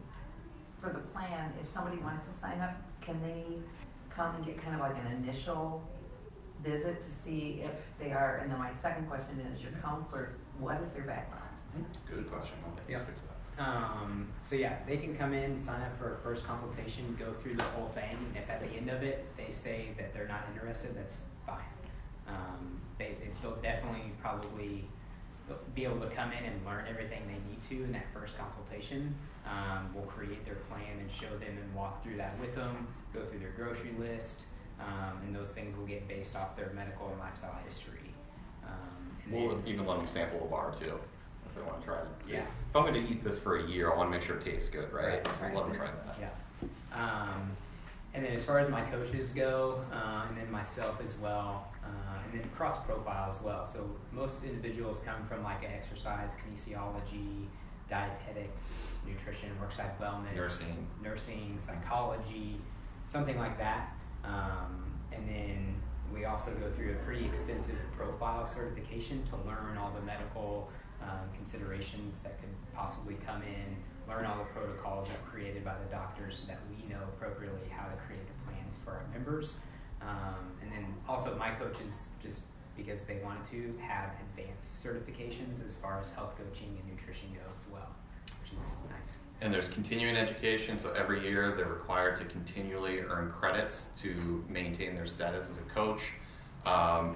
For the plan, if somebody wants to sign up, can they come and get kind of like an initial visit to see if they are? And then my second question is, your counselors, what is their background? Good question. Yeah. So yeah, they can come in, sign up for a first consultation, go through the whole thing. If at the end of it they say that they're not interested, that's fine. They'll definitely probably be able to come in and learn everything they need to in that first consultation. We'll create their plan and show them and walk through that with them, go through their grocery list, and those things will get based off their medical and lifestyle history. We'll even let them sample a bar too, if they want to try it. See, yeah. If I'm going to eat this for a year, I want to make sure it tastes good, right? So we'll let them try that. Yeah. And then as far as my coaches go, and then myself as well, and then cross profile as well. So most individuals come from like an exercise, kinesiology, dietetics, nutrition, worksite wellness, nursing, psychology, something like that. And then we also go through a pretty extensive profile certification to learn all the medical considerations that could possibly come in, learn all the protocols that are created by the doctors so that we know appropriately how to create the plans for our members. And then also my coaches, just because they wanted to, have advanced certifications as far as health coaching and nutrition go as well, which is nice. And there's continuing education, so every year they're required to continually earn credits to maintain their status as a coach.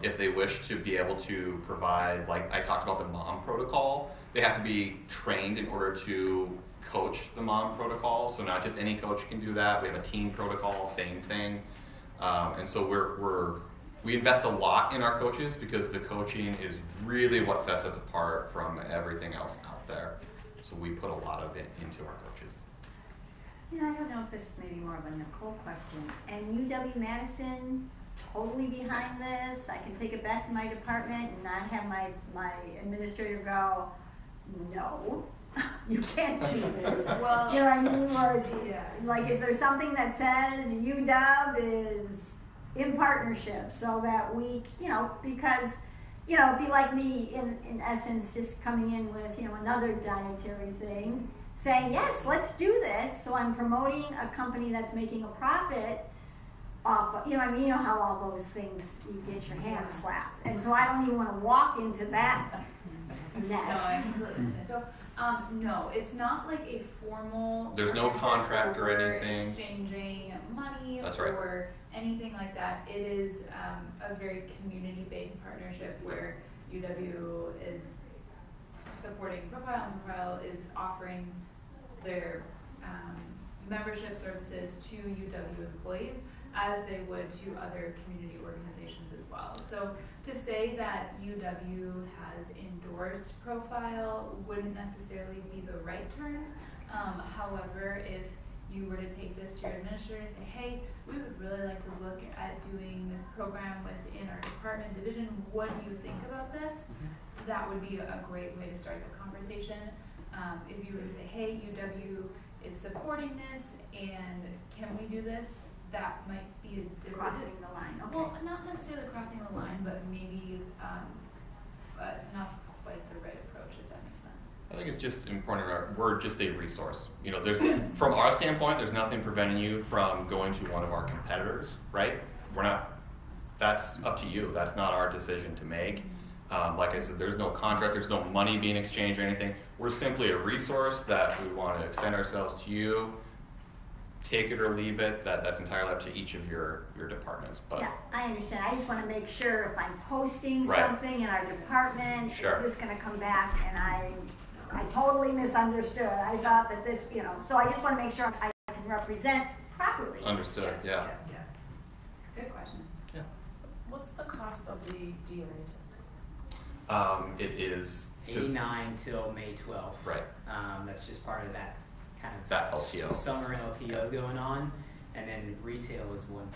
If they wish to be able to provide, like I talked about the mom protocol, they have to be trained in order to coach the mom protocol. So not just any coach can do that. We have a team protocol, same thing. And so we invest a lot in our coaches because the coaching is really what sets us apart from everything else out there. So we put a lot of it into our coaches. You know, I don't know if this is maybe more of a Nicole question. And UW-Madison totally behind this? I can take it back to my department and not have my administrator go, no, you can't do this. Well, you know what I mean? Or it's, like, is there something that says UW is in partnership so that we, you know, because, you know, it'd be like me in essence just coming in with, you know, another dietary thing, saying, yes, let's do this. So I'm promoting a company that's making a profit off of, you know what I mean? You know how all those things, you get your hands slapped. And so I don't even want to walk into that nest. No, I completely understand. So, no, it's not like a formal. There's no contract or anything. Exchanging money. That's right. Or anything like that. It is a very community-based partnership where UW is supporting Profile, and Profile is offering their membership services to UW employees as they would to other community organizations as well. So to say that UW has endorsed Profile wouldn't necessarily be the right terms. However, if you were to take this to your administrator and say, hey, we would really like to look at doing this program within our department division, what do you think about this? That would be a great way to start the conversation. If you were to say, hey, UW is supporting this and can we do this? That might be a different... Crossing the line, okay. Well, not necessarily crossing the line, but maybe not quite the right approach, if that makes sense. I think it's just important. We're just a resource. You know, there's from our standpoint, there's nothing preventing you from going to one of our competitors, right? We're not. That's up to you. That's not our decision to make. Like I said, there's no contract. There's no money being exchanged or anything. We're simply a resource that we want to extend ourselves to you. Take it or leave it. That's entirely up to each of your departments. But yeah, I understand. I just want to make sure if I'm posting right. something in our department, sure. is this going to come back? And I totally misunderstood. I thought that this, you know, so I just want to make sure I can represent properly. Understood. Yeah. Good question. Yeah. What's the cost of the DNA testing? It is 89 till May 12th. Right. That's just part of that kind of that LTO. Summer LTO going on, and then retail is $130.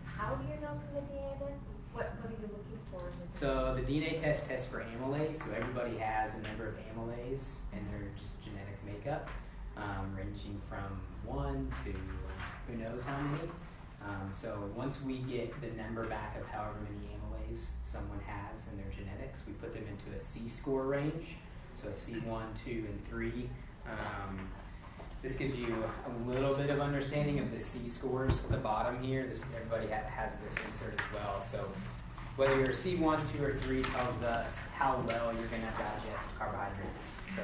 How do you know from the DNA? What are you looking for? So the DNA test tests for amylase. So everybody has a number of amylase in their just genetic makeup, ranging from 1 to who knows how many. So once we get the number back of however many amylase someone has in their genetics, we put them into a C-score range. So C1, 2, and 3. This gives you a little bit of understanding of the C-scores at the bottom here. Everybody has this insert as well. So whether you're C1, 2, or 3 tells us how well you're going to digest carbohydrates. So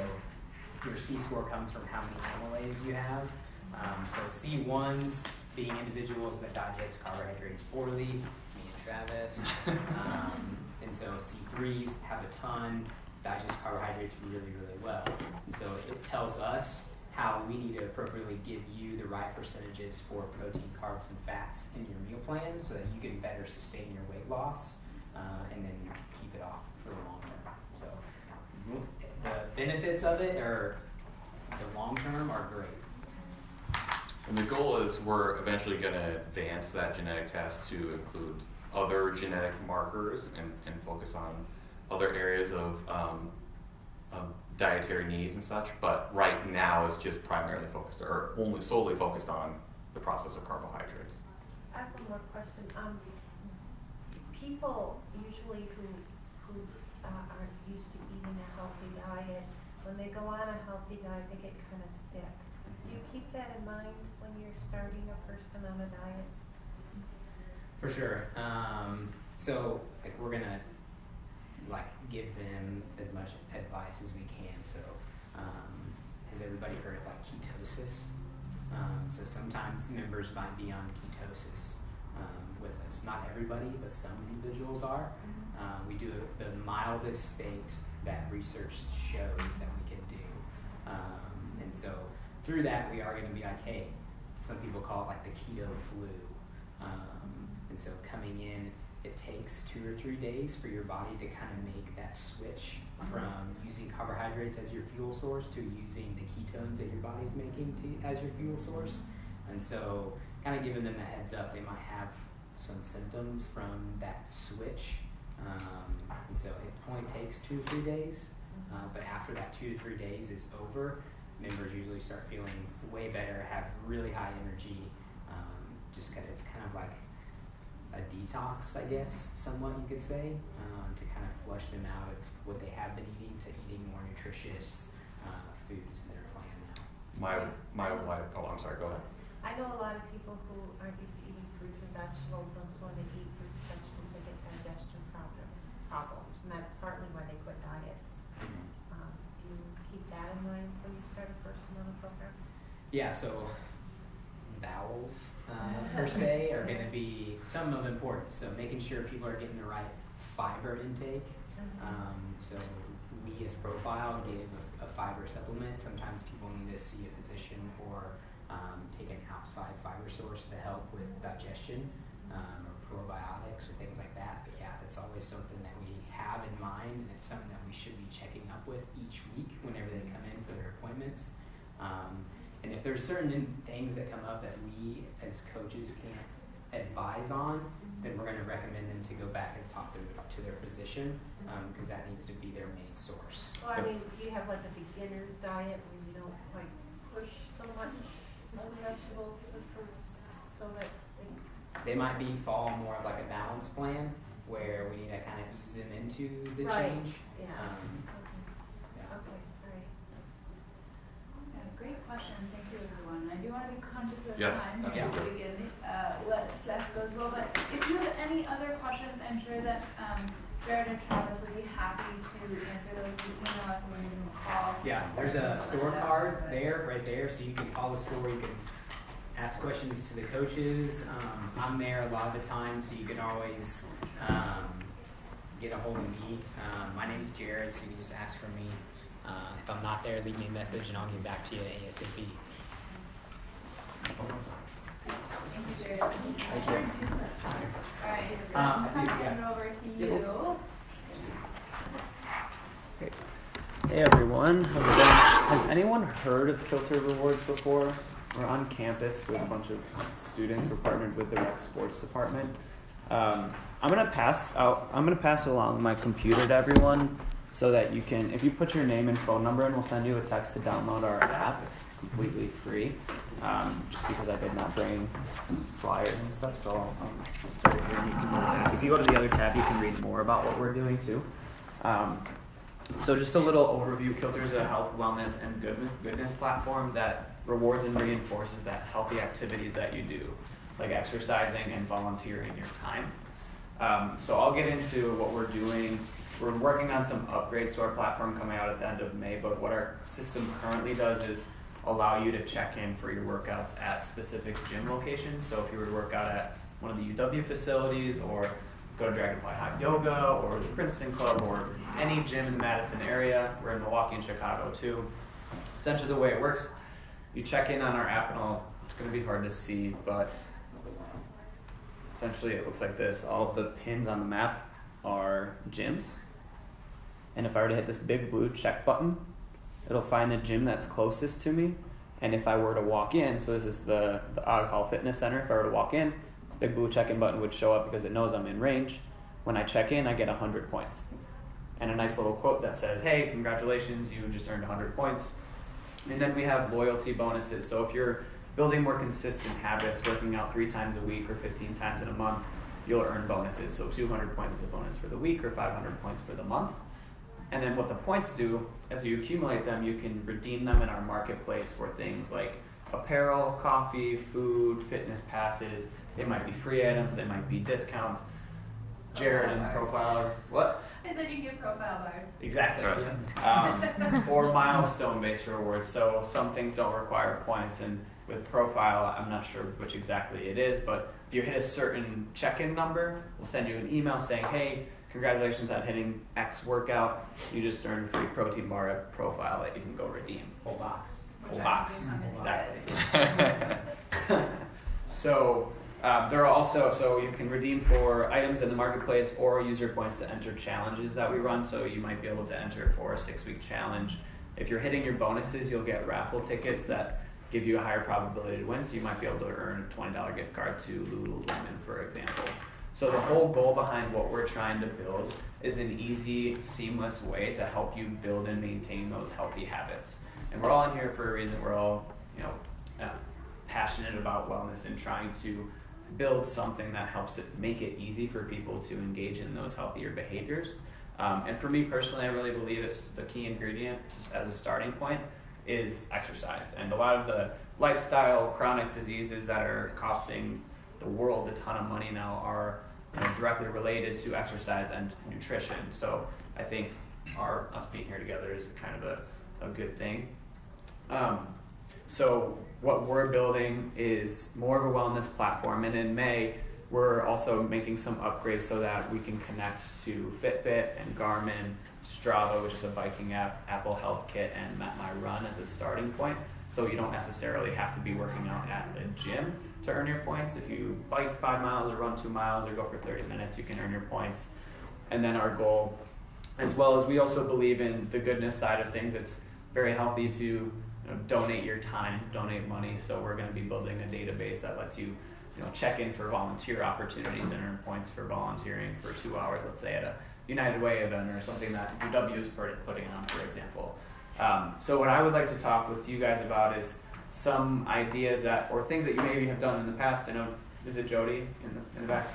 your C-score comes from how many amylase you have. So C1s being individuals that digest carbohydrates poorly, me and Travis. And so C3s have a ton, digest carbohydrates really, really well. And so it tells us how we need to appropriately give you the right percentages for protein, carbs, and fats in your meal plan so that you can better sustain your weight loss and then keep it off for the long term. So the benefits of it are, the long term, are great. And the goal is we're eventually going to advance that genetic test to include other genetic markers and focus on other areas of dietary needs and such. But right now it's just primarily focused, or only solely focused on the process of carbohydrates. I have one more question. People usually who aren't used to eating a healthy diet, when they go on a healthy diet, they get kind of sick. Do you keep that in mind when you're starting a person on a diet? For sure. So like we're gonna give them as much advice as we can. So has everybody heard of ketosis? So sometimes members might be on ketosis with us. Not everybody, but some individuals are. We do the mildest state that research shows that we can do. And so through that, we are going to be like, hey, some people call it the keto flu. And so coming in, it takes 2 or 3 days for your body to kind of make that switch from using carbohydrates as your fuel source to using the ketones that your body's making as your fuel source. And so kind of giving them a heads up, they might have some symptoms from that switch. And so it only takes 2 or 3 days. But after that 2 to 3 days is over, members usually start feeling way better, have really high energy, just because it's kind of like a detox, I guess, somewhat you could say, to kind of flush them out of what they have been eating to eating more nutritious foods in their plan now. My wife, I'm sorry, go ahead. I know a lot of people who aren't used to eating fruits and vegetables, and so when they eat fruits and vegetables, they get digestion problems, and that's partly why they quit diets. Do you keep that in mind when you start a person on a program? Yeah, so bowels per se are going to be some of importance. So making sure people are getting the right fiber intake. So we as Profile gave a fiber supplement. Sometimes people need to see a physician or take an outside fiber source to help with digestion or probiotics or things like that. But yeah, that's always something that we have in mind, and it's something that we should be checking up with each week whenever they come in for their appointments. And if there's certain things that come up that we as coaches can't advise on, then we're going to recommend them to go back and talk to their physician, because that needs to be their main source. Well, I mean, do you have a beginner's diet where you don't push so much on vegetables and fruits so that they might fall more of a balance plan where we need to kind of ease them into the change. Yeah. Great question. Thank you, everyone. I do want to be conscious of Yes, time absolutely. so we can let Seth go as well. But if you have any other questions, I'm sure that Jared and Travis would be happy to answer those. You can email us or you can call. Yeah, there's a store card right there, so you can call the store. You can ask questions to the coaches. I'm there a lot of the time, so you can always get a hold of me. My name's Jared, so you can just ask for me. If I'm not there, leave me a message and I'll get back to you ASAP. Thank you, Jared. Thank you. All right, so I'm coming over to you. Great. Hey everyone, how's it going? Has anyone heard of Kilter Rewards before? We're on campus with a bunch of students. We're partnered with the rec sports department. I'm gonna pass along my computer to everyone so that you can, if you put your name and phone number in, we'll send you a text to download our app. It's completely free. Just because I did not bring flyers and stuff, so I'll start here. And you can, if you go to the other tab, you can read more about what we're doing too. So just a little overview. Kilter is a health, wellness, and goodness platform that rewards and reinforces that healthy activities that you do, like exercising and volunteering your time. So I'll get into what we're doing. We're working on some upgrades to our platform coming out at the end of May, but what our system currently does is allow you to check in for your workouts at specific gym locations. So if you were to work out at one of the UW facilities, or go to Dragonfly Hot Yoga, or the Princeton Club, or any gym in the Madison area, we're in Milwaukee and Chicago too. Essentially the way it works, you check in on our app, and it's going to be hard to see, but essentially it looks like this. All of the pins on the map are gyms. And if I were to hit this big blue check button, it'll find the gym that's closest to me. And if I were to walk in, so this is the Ogg Hall Fitness Center, if I were to walk in, big blue check-in button would show up because it knows I'm in range. When I check in, I get 100 points. And a nice little quote that says, hey, congratulations, you just earned 100 points. And then we have loyalty bonuses. So if you're building more consistent habits, working out 3 times a week or 15 times in a month, you'll earn bonuses. So 200 points is a bonus for the week, or 500 points for the month. And then what the points do, as you accumulate them, you can redeem them in our marketplace for things like apparel, coffee, food, fitness passes. They might be free items, they might be discounts. Jared and Profile, what? I said you get profile bars. Exactly. Or milestone-based rewards. So some things don't require points, and with Profile, I'm not sure which exactly it is, but if you hit a certain check-in number, we'll send you an email saying, hey, congratulations on hitting X workout. You just earned a free protein bar at Profile that you can go redeem. Whole box. Whole box. Exactly. So there are also, so you can redeem for items in the marketplace or use your points to enter challenges that we run. So you might be able to enter for a 6-week challenge. If you're hitting your bonuses, you'll get raffle tickets that give you a higher probability to win. So you might be able to earn a $20 gift card to Lululemon, for example. So the whole goal behind what we're trying to build is an easy, seamless way to help you build and maintain those healthy habits. And we're all in here for a reason. We're all, passionate about wellness and trying to build something that helps it make it easy for people to engage in those healthier behaviors. And for me personally, I really believe it's the key ingredient as a starting point is exercise. And a lot of the lifestyle chronic diseases that are costing the world a ton of money now are directly related to exercise and nutrition. So I think us being here together is kind of a good thing. So what we're building is more of a wellness platform, and in May we're also making some upgrades so that we can connect to Fitbit and Garmin, Strava, which is a biking app, Apple Health Kit, and MapMyRun as a starting point. So you don't necessarily have to be working out at a gym to earn your points. If you bike 5 miles or run 2 miles or go for 30 minutes, you can earn your points. And then our goal, as well as we also believe in the goodness side of things, it's very healthy to donate your time, donate money. So we're going to be building a database that lets you check in for volunteer opportunities and earn points for volunteering for 2 hours, let's say at a United Way event or something that UW is putting on, for example. So what I would like to talk with you guys about is some ideas or things that you maybe have done in the past. I know, is it Jody in the back?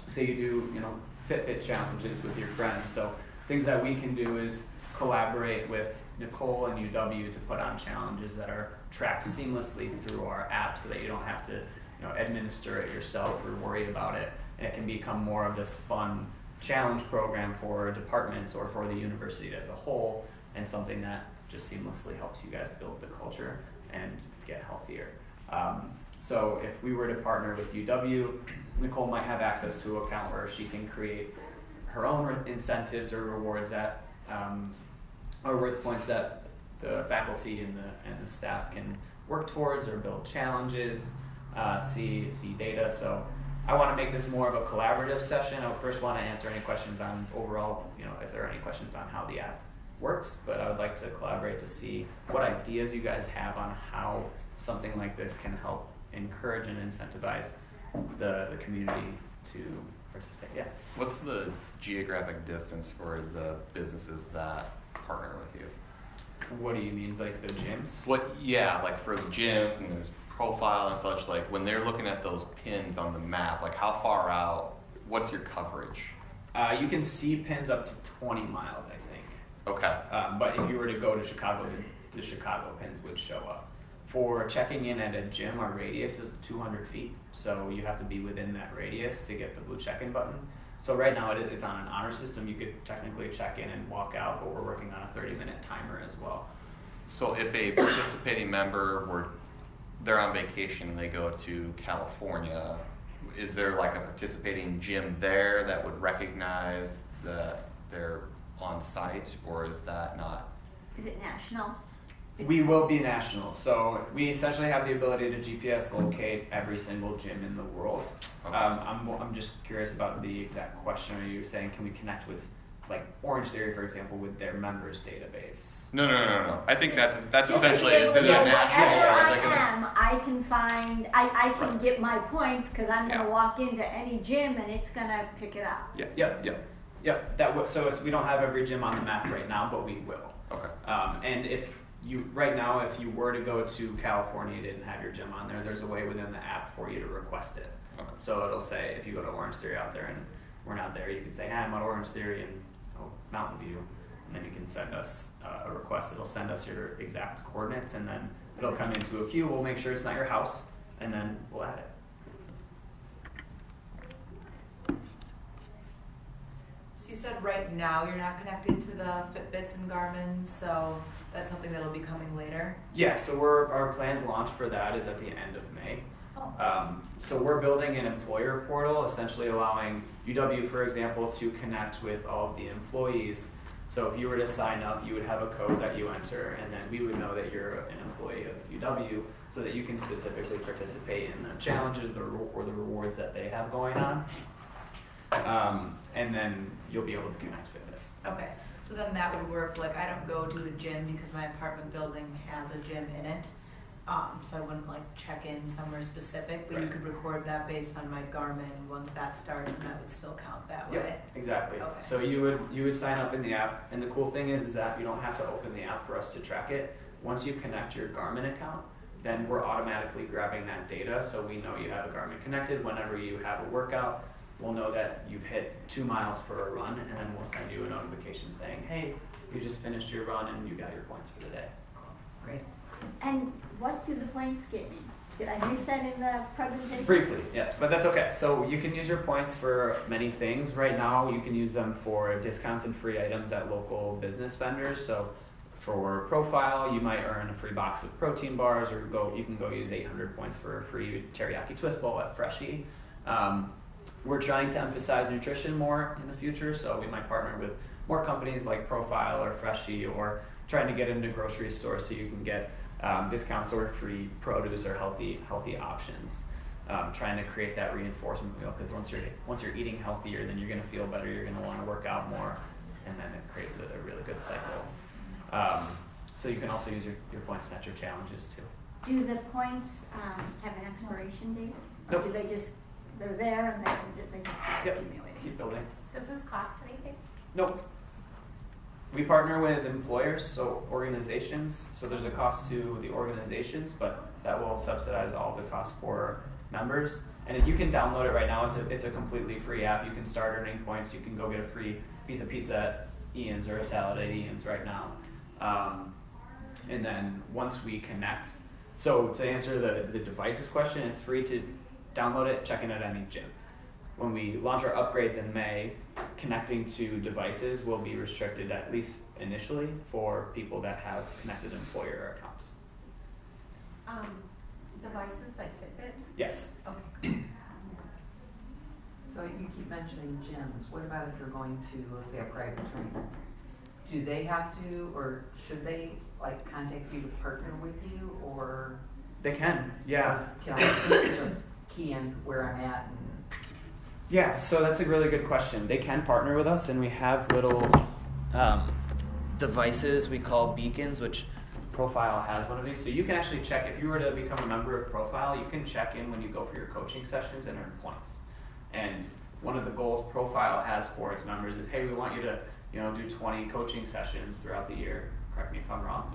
Say you do, Fitbit challenges with your friends. So things that we can do is collaborate with Nicole and UW to put on challenges that are tracked seamlessly through our app so that you don't have to administer it yourself or worry about it. And it can become more of this fun challenge program for departments or for the university as a whole, and something that just seamlessly helps you guys build the culture and get healthier. So if we were to partner with UW, Nicole might have access to an account where she can create her own incentives or rewards that are worth points that the faculty and the staff can work towards or build challenges, see data. So I want to make this more of a collaborative session. I would first want to answer any questions on overall, if there are any questions on how the app works, but I would like to collaborate to see what ideas you guys have on how something like this can help encourage and incentivize the community to participate. Yeah. What's the geographic distance for the businesses that partner with you? What do you mean, like the gyms? Yeah, like for the gyms and there's profile and such, like when they're looking at those pins on the map, like how far out, what's your coverage? You can see pins up to 20 miles, I think. Okay. But if you were to go to Chicago, the Chicago pins would show up. For checking in at a gym, our radius is 200 feet, so you have to be within that radius to get the blue check-in button. So right now it's on an honor system. You could technically check in and walk out, but we're working on a 30-minute timer as well. So if a participating member they're on vacation and they go to California, is there like a participating gym there that would recognize that they're on site, or is that not? Is it national? We will be national. So we essentially have the ability to GPS locate every single gym in the world. Okay. I'm just curious about the exact question. Are you saying, can we connect with, like Orange Theory, for example, with their members database? No. I think that's Just essentially, to be able is to it know a national? wherever or I like am, I can find, I can Right. get my points because I'm going to Yeah. walk into any gym and it's going to pick it up. Yep. We don't have every gym on the map right now, but we will. Okay. And if you were to go to California, you didn't have your gym on there, there's a way within the app for you to request it. Okay. So it'll say, if you go to Orange Theory out there and we're not there, you can say, hey, I'm at Orange Theory in Mountain View, and then you can send us a request. It'll send us your exact coordinates, and then it'll come into a queue. We'll make sure it's not your house, and then we'll add it. So you said right now you're not connected to the Fitbits and Garmin, so that's something that'll be coming later? Yeah, so our planned launch for that is at the end of May. So we're building an employer portal, essentially allowing UW, for example, to connect with all of the employees. So if you were to sign up, you would have a code that you enter, and then we would know that you're an employee of UW, so that you can specifically participate in the challenges or the rewards that they have going on. And then you'll be able to connect with it. Okay, so then that would work, like I don't go to a gym because my apartment building has a gym in it. So I wouldn't like check in somewhere specific, but you could record that based on my Garmin once that starts, and that would still count that way. Yep, exactly. Okay. So you would sign up in the app, and the cool thing is that you don't have to open the app for us to track it. Once you connect your Garmin account, then we're automatically grabbing that data, so we know you have a Garmin connected. Whenever you have a workout, we'll know that you've hit 2 miles for a run, and then we'll send you a notification saying, hey, you just finished your run and you got your points for the day. Great. And what do the points get me? Did I miss that in the presentation? Briefly, yes, but that's okay. So you can use your points for many things. Right now, you can use them for discounts and free items at local business vendors. So for Profile, you might earn a free box of protein bars, or you can go use 800 points for a free teriyaki twist bowl at Freshie. We're trying to emphasize nutrition more in the future, so we might partner with more companies like Profile or Freshie, or trying to get into grocery stores so you can get discounts or free produce or healthy options. Trying to create that reinforcement wheel, because once you're eating healthier, then you're going to feel better. You're going to want to work out more, and then it creates a really good cycle. So you can also use your points at your challenges too. Do the points have an expiration date? Nope. Or do they they're there and they just keep accumulating? Keep building. Does this cost anything? Nope. We partner with employers, so organizations. So there's a cost to the organizations, but that will subsidize all the costs for members. And if you can download it right now, it's a completely free app. You can start earning points. You can go get a free piece of pizza at Ian's or a salad at Ian's right now. And then once we connect, so to answer the devices question, it's free to download it, check in at any gym. When we launch our upgrades in May, connecting to devices will be restricted, at least initially, for people that have connected employer accounts. Devices like Fitbit? Yes. Okay. So you keep mentioning gyms. What about if you're going to, let's say, a private trainer? Do they have to, or should they contact you to partner with you, or? They can, yeah. Or can I just key in where I'm at? Yeah, so that's a really good question. They can partner with us, and we have little devices we call beacons, which Profile has one of these. So you can actually check, if you were to become a member of Profile, you can check in when you go for your coaching sessions and earn points. And one of the goals Profile has for its members is, hey, we want you to do 20 coaching sessions throughout the year. Correct me if I'm wrong.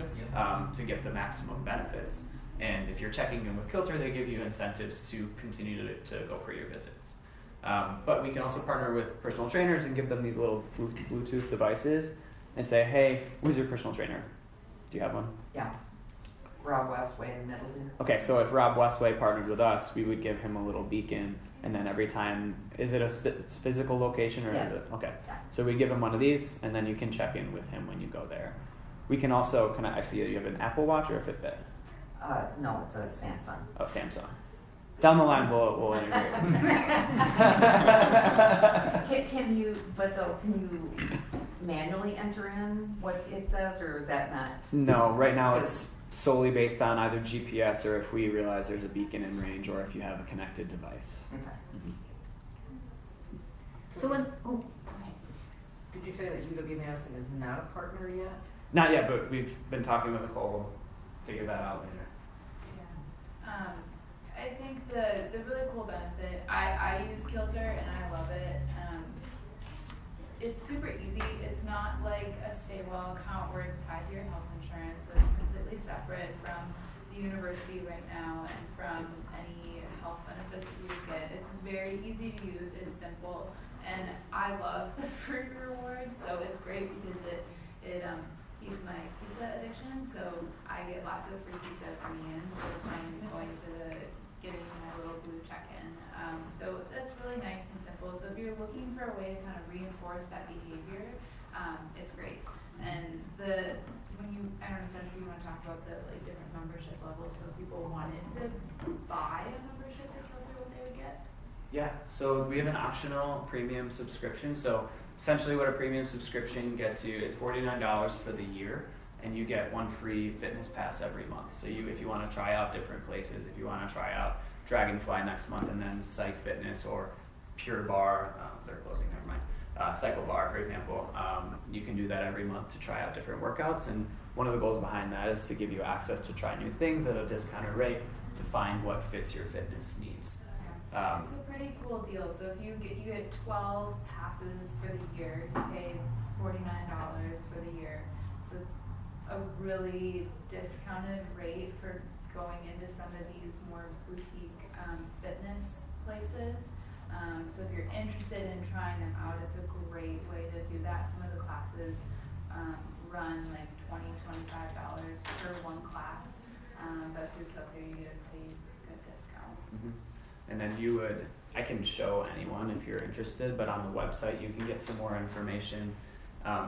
To get the maximum benefits. And if you're checking in with Kilter, they give you incentives to continue to go for your visits. But we can also partner with personal trainers and give them these little Bluetooth devices and say, hey, who's your personal trainer? Do you have one? Yeah. Rob Westway in Middleton. Okay, so if Rob Westway partnered with us, we would give him a little beacon, and then every time, is it a physical location or is it? Okay, so we give him one of these, and then you can check in with him when you go there. We can also, I see you have an Apple Watch or a Fitbit? No, it's a Samsung. Oh, Samsung. Down the line, we'll integrate. Can you manually enter in what it says, or is that not? No, right now it's solely based on either GPS or if we realize there's a beacon in range or if you have a connected device. Okay. Mm-hmm. So did you say that UW Madison is not a partner yet? Not yet, but we've been talking with Nicole. We'll figure that out later. Yeah. I think the really cool benefit, I use Kilter and I love it. It's super easy. It's not like a Stable account where it's tied to your health insurance, so it's completely separate from the university right now and from any health benefits that you get. It's very easy to use, it's simple, and I love the free rewards, so it's great because it feeds my pizza addiction, so I get lots of free pizza from Ian's just by going to getting my little blue check-in. So that's really nice and simple. So if you're looking for a way to kind of reinforce that behavior, it's great. And I don't know, if you want to talk about the different membership levels, so if people wanted to buy a membership to Kilter, what they would get? Yeah, so we have an optional premium subscription. So essentially what a premium subscription gets you is $49 for the year, and you get one free fitness pass every month. So if you want to try out different places, if you want to try out Dragonfly next month and then Psych Fitness or Pure Bar, they're closing, never mind, Cycle Bar, for example, you can do that every month to try out different workouts. And one of the goals behind that is to give you access to try new things at a discounted rate to find what fits your fitness needs. It's a pretty cool deal. So if you get 12 passes for the year, you pay $49 for the year. So it's a really discounted rate for going into some of these more boutique fitness places. So if you're interested in trying them out, it's a great way to do that. Some of the classes run like $20, $25 per one class, but through Kilter you get a pretty good discount. Mm-hmm. And then I can show anyone if you're interested, but on the website you can get some more information.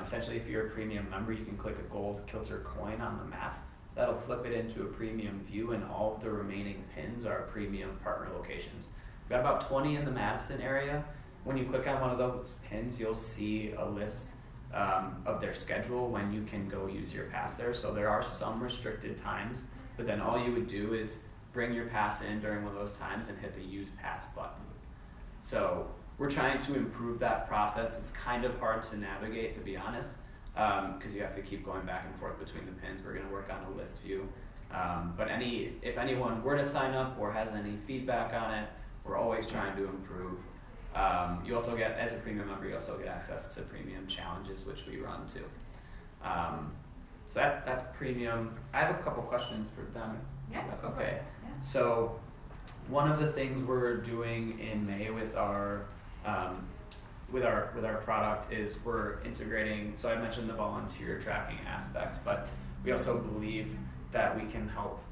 Essentially, if you're a premium member, you can click a gold Kilter coin on the map. That'll flip it into a premium view, and all of the remaining pins are premium partner locations. We've got about 20 in the Madison area. When you click on one of those pins, you'll see a list of their schedule when you can go use your pass there. So there are some restricted times, but then all you would do is bring your pass in during one of those times and hit the use pass button. So we're trying to improve that process. It's kind of hard to navigate, to be honest, because you have to keep going back and forth between the pins. We're going to work on a list view. But if anyone were to sign up or has any feedback on it, we're always trying to improve. You also get, as a premium member, you also get access to premium challenges, which we run too. So that's premium. I have a couple questions for them. Yeah, that's okay. Yeah. So one of the things we're doing in May with our product is we're integrating, so I mentioned the volunteer tracking aspect, but we also believe that we can help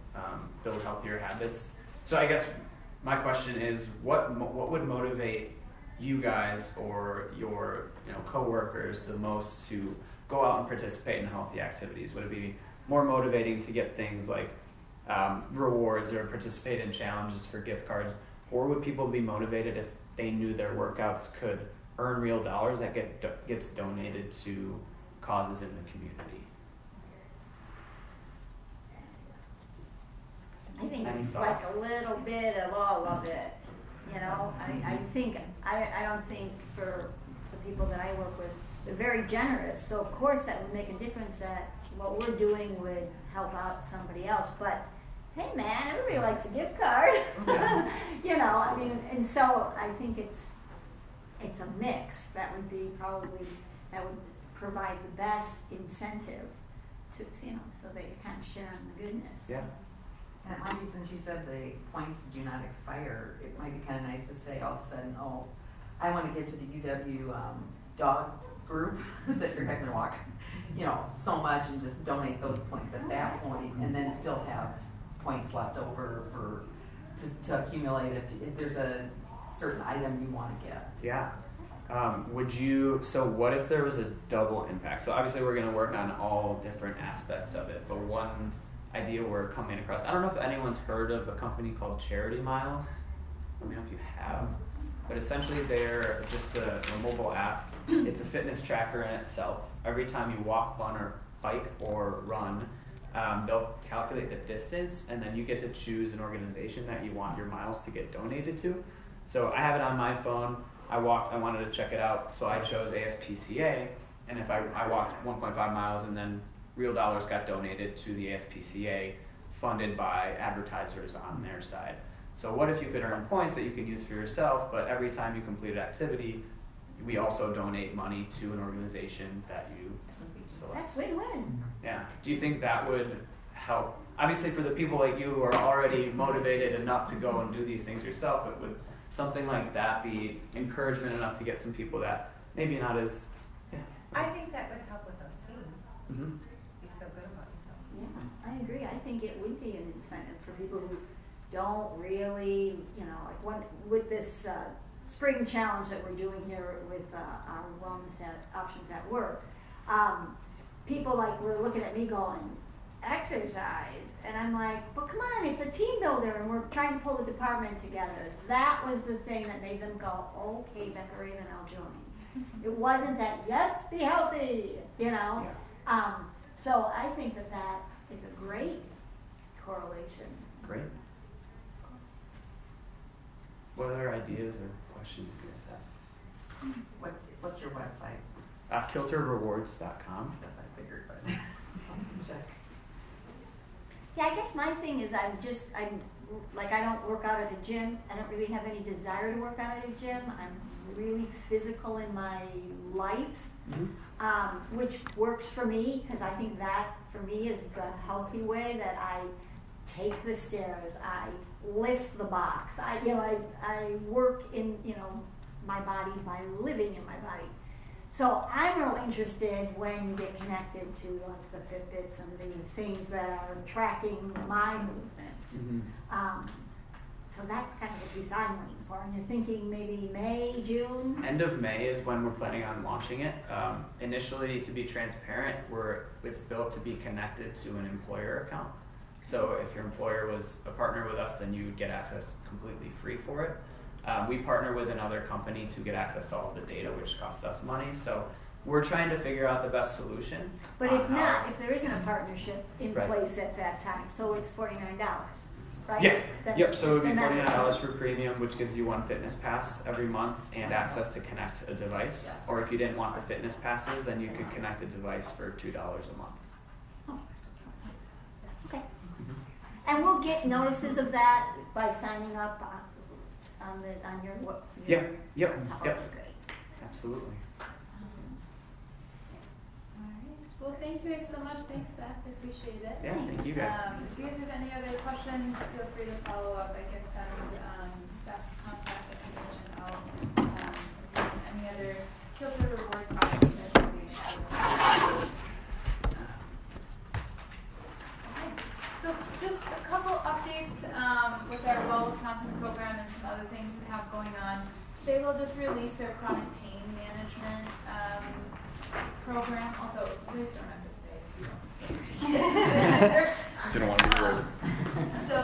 build healthier habits. So I guess my question is, what would motivate you guys or your coworkers the most to go out and participate in healthy activities? Would it be more motivating to get things like rewards or participate in challenges for gift cards, or would people be motivated if they knew their workouts could earn real dollars that gets donated to causes in the community? I think Any it's thoughts? like a little bit of all of it. I don't think for the people that I work with, they're very generous. So of course that would make a difference that what we're doing would help out somebody else. But hey man, everybody likes a gift card. Yeah. And so I think it's it's a mix. That would be probably, that would provide the best incentive to, so that you're kind of sharing the goodness. Yeah. And it might be, since you said the points do not expire, it might be kind of nice to say all of a sudden, oh, I want to give to the UW dog group that you're having to walk, so much, and just donate those points at that point, and then still have points left over to accumulate if there's a certain item you want to get. Yeah. So what if there was a double impact? So obviously we're going to work on all different aspects of it, but one idea we're coming across, I don't know if anyone's heard of a company called Charity Miles. Let me know if you have. But essentially they're just a mobile app. It's a fitness tracker in itself. Every time you walk, run, or bike or run, they'll calculate the distance, and then you get to choose an organization that you want your miles to get donated to. So I have it on my phone. I wanted to check it out, so I chose ASPCA, and if I walked 1.5 miles, and then real dollars got donated to the ASPCA, funded by advertisers on their side. So what if you could earn points that you can use for yourself, but every time you complete an activity, we also donate money to an organization that you select. That's win-win. Yeah. Do you think that would help? Obviously for the people like you who are already motivated enough to go and do these things yourself, but would something like that be encouragement enough to get some people that maybe not as... Yeah. I think that would help with esteem. Mm-hmm. You feel good about yourself. Yeah, I agree. I think it would be an incentive for people who don't really, with this spring challenge that we're doing here with our wellness options at work, people were looking at me going, exercise, and I'm like, but come on, it's a team builder, and we're trying to pull the department together. That was the thing that made them go, okay, Becca Raven, I'll join. It wasn't that, let's be healthy, Yeah. So I think that is a great correlation. Great. What other ideas or questions do you guys have? What's your website? Kilterrewards.com. That's what I figured, but check. Yeah, I guess my thing is I don't work out at a gym. I don't really have any desire to work out at a gym. I'm really physical in my life, which works for me, because I think that for me is the healthy way that I take the stairs, I lift the box, I work in my body by living in my body. So I'm real interested when you get connected to the Fitbits and the things that are tracking my movements. Mm-hmm. So that's kind of the piece I'm waiting for. And you're thinking maybe May, June? End of May is when we're planning on launching it. Initially, to be transparent, it's built to be connected to an employer account. So if your employer was a partner with us, then you would get access completely free for it. We partner with another company to get access to all the data, which costs us money. So we're trying to figure out the best solution. But if not, if there isn't a partnership in place at that time, so it's $49, right? Yeah. Then Yep. So it would be just a matter $49 for premium, which gives you one fitness pass every month and access to connect a device. Or if you didn't want the fitness passes, then you could connect a device for $2 a month. Okay. And we'll get notices of that by signing up on your Yep. Okay, great. Absolutely. Well, thank you guys so much. Thanks, Seth. I appreciate it. Yeah, thank you guys. If you guys have any other questions, feel free to follow up. I can send Seth's contact information out. If you have any other Kilter Reward projects, so just a couple updates with our Well Wisconsin program and some other things we have going on. Stable just released their chronic pain management program. Also, please don't have to stay. Didn't want to be rude. So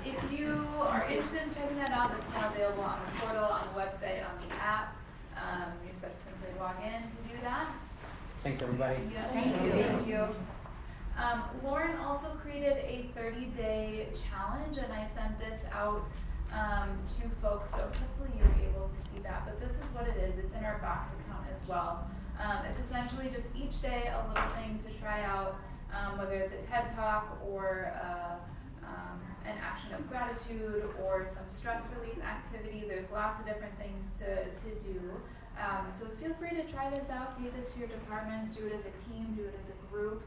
if you are interested in checking that out, it's now available on the portal, on the website, on the app. You just have to simply log in to do that. Thanks, everybody. Thank you. Lauren also created a 30-day challenge, and I sent this out to folks, so hopefully you're able to see that. But this is what it is. It's in our Box account as well. It's essentially just each day a little thing to try out, whether it's a TED Talk or an action of gratitude or some stress relief activity. There's lots of different things to do. So feel free to try this out, take this to your departments, do it as a team, do it as a group,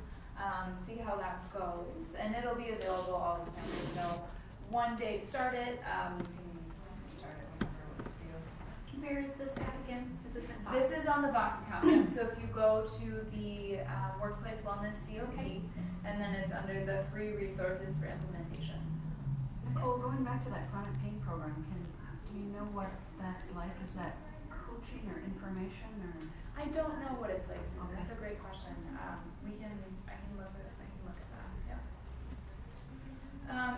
see how that goes. And it'll be available all the time. There's no one day to start it. You can start it whenever it works for you. Where is this at again? Is this in Vox? This is on the Vox account. Yeah. So if you go to the Workplace Wellness COP, and then it's under the free resources for implementation. Nicole, going back to that chronic pain program, do you know what that's like? Is that coaching or information or? I don't know what it's like, Susan. Okay. That's a great question. I can look at that.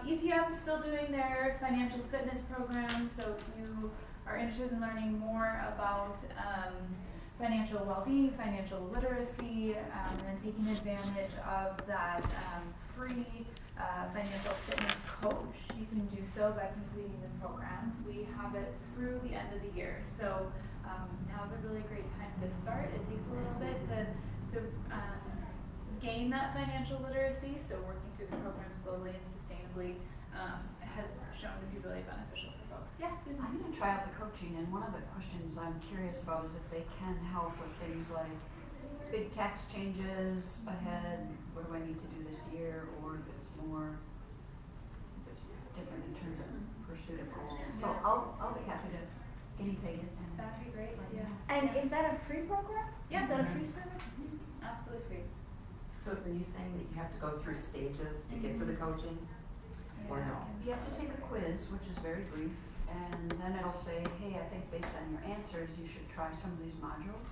Yeah. ETF is still doing their financial fitness program, so if you are interested in learning more about financial well-being, financial literacy, and taking advantage of that free financial fitness coach, you can do so by completing the program. We have it through the end of the year, so now's a really great time to start. It takes a little bit to gain that financial literacy, so working through the program slowly and sustainably has shown to be really beneficial for folks. Yeah, Susan? I'm going to try out the coaching, and one of the questions I'm curious about is if they can help with things like big tax changes ahead, what do I need to do this year, or if it's different in terms of pursuit of goals. So I'll be happy to guinea pig it. That'd be great, yeah. And is that a free program? Yeah. Is that a free service? Absolutely free. So are you saying that you have to go through stages to get to the coaching? Or no? You have to take a quiz, which is very brief, and then it'll say, hey, I think based on your answers, you should try some of these modules.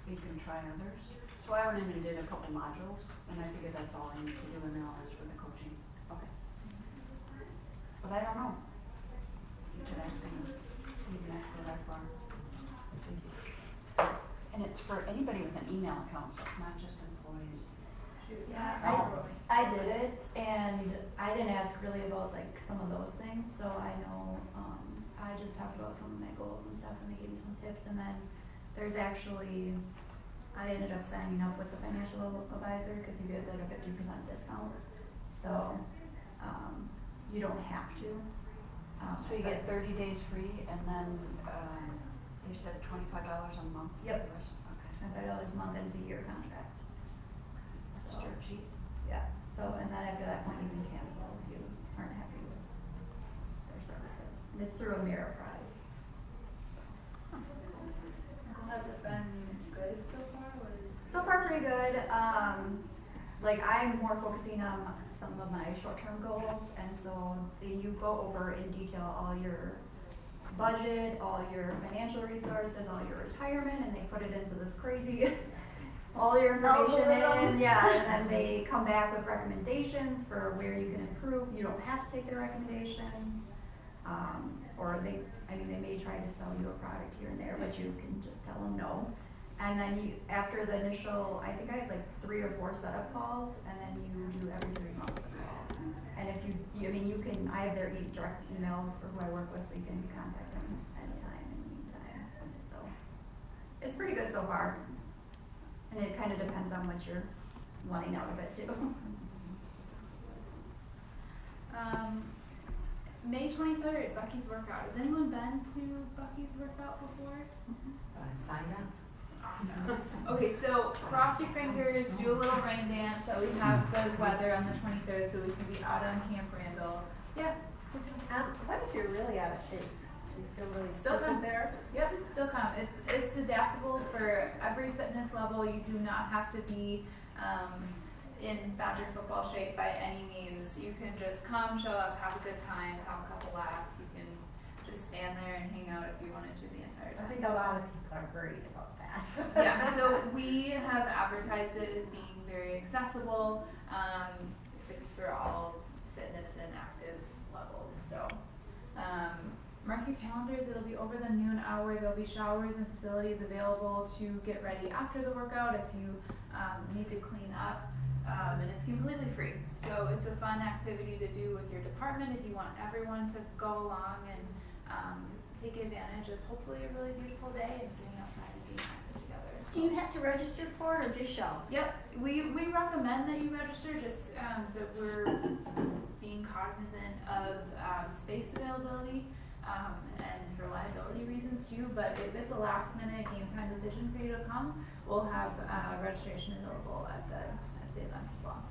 You can try others. So I went in and did a couple modules, and I figured that's all I need to do, and then I'll ask for the coaching. Okay. But I don't know. You should ask them. You can ask for that far. And it's for anybody with an email account, so it's not just employees. Yeah, I did it, and I didn't ask really about like some of those things, so I know I just talked about some of my goals and stuff, and they gave me some tips, and then there's actually, I ended up signing up with the financial advisor because you get like a 50% discount, so you don't have to. So you get 30 days free, and then you said $25 a month? Yep. Okay. $25 a month, and it's a year contract. That's So, dirt cheap. yeah, so, and then after that point, you can cancel if you aren't happy with their services. And it's through Ameriprise. So. Has it been good so far? So far, pretty good. Like I'm more focusing on some of my short-term goals, and so you go over in detail all your budget, all your financial resources, all your retirement, and they put it into this crazy, all your information in, yeah, and then they come back with recommendations for where you can improve. You don't have to take their recommendations, or they may try to sell you a product here and there, but you can just tell them no. And then after the initial, I think I had like 3 or 4 setup calls, and then you do every 3 months a call. And if I have their direct email for who I work with, so you can contact them anytime in the meantime. So it's pretty good so far. And it kind of depends on what you're wanting out of it too. May 23rd, Bucky's Workout. Has anyone been to Bucky's Workout before? Sign up. Awesome. Okay, so cross your fingers, do a little rain dance that we have good weather on the 23rd so we can be out on Camp Randall. Yeah. What if you're really out of shape? You feel really Still come there? Yep, still come. It's adaptable for every fitness level. You do not have to be in Badger football shape by any means. You can just come, show up, have a good time, have a couple laughs. You can just stand there and hang out if you wanted to the entire time. I think a lot of people are worried about that. Yeah, so we have advertised it as being very accessible. If it's for all fitness and active levels. So mark your calendars. It'll be over the noon hour. There'll be showers and facilities available to get ready after the workout if you need to clean up. And it's completely free. So it's a fun activity to do with your department if you want everyone to go along and take advantage of hopefully a really beautiful day and getting outside and being active together. together. Do you have to register for it or just show? Yep, we recommend that you register just so we're being cognizant of space availability and for liability reasons too. But if it's a last minute game time decision for you to come, we'll have registration available at the event as well.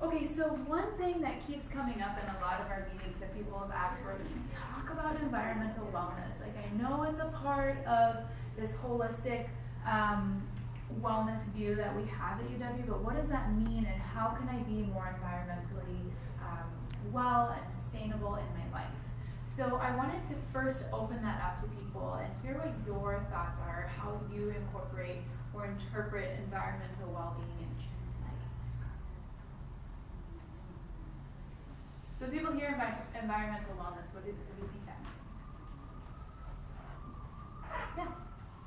Okay, so one thing that keeps coming up in a lot of our meetings that people have asked for is, can we talk about environmental wellness? Like, I know it's a part of this holistic wellness view that we have at UW, but what does that mean, and how can I be more environmentally well and sustainable in my life? So I wanted to first open that up to people and hear what your thoughts are, how you incorporate or interpret environmental well-being in So if people hear environmental wellness, what do you think that means? Yeah.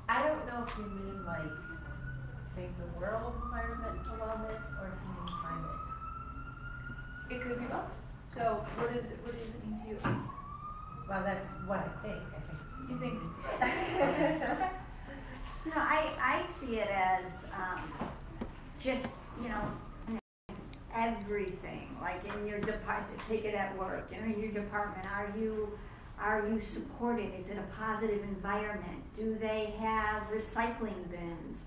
I don't know if you mean like save the world environmental wellness or if you mean climate. It could be both. So what does it mean to you? Well, that's what I think. You think? Okay. You know, I see it as just, you know, everything, like in your department, take it at work, you know, in your department, are you supported? Is it a positive environment? Do they have recycling bins?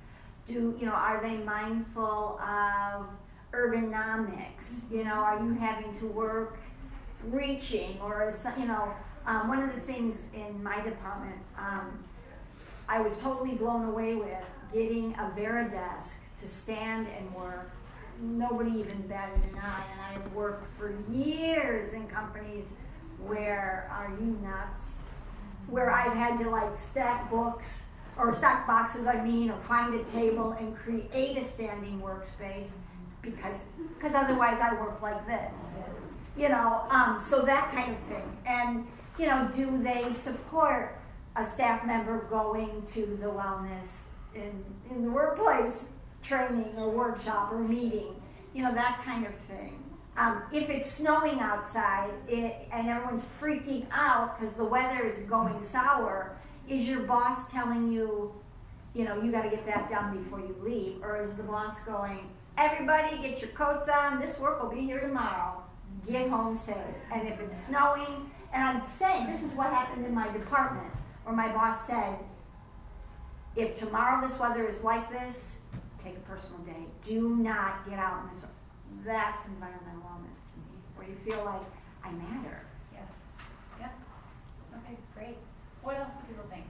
Are they mindful of ergonomics? You know, are you having to work reaching, or one of the things in my department, I was totally blown away with getting a Veridesk to stand and work. Nobody even batted an eye, and I worked for years in companies where, are you nuts? Where I've had to like stack books, or stack boxes or find a table and create a standing workspace because otherwise I work like this. So that kind of thing. And, do they support a staff member going to the wellness in the workplace training or workshop or meeting, that kind of thing. If it's snowing outside and everyone's freaking out because the weather is going sour, is your boss telling you, you got to get that done before you leave? Or is the boss going, everybody get your coats on, this work will be here tomorrow, get home safe? And if it's snowing, and I'm saying this is what happened in my department, where my boss said, if tomorrow this weather is like this, take a personal day. Do not get out in this. That's environmental wellness to me, where you feel like I matter. Yeah. Yeah. Okay, great. What else do people think?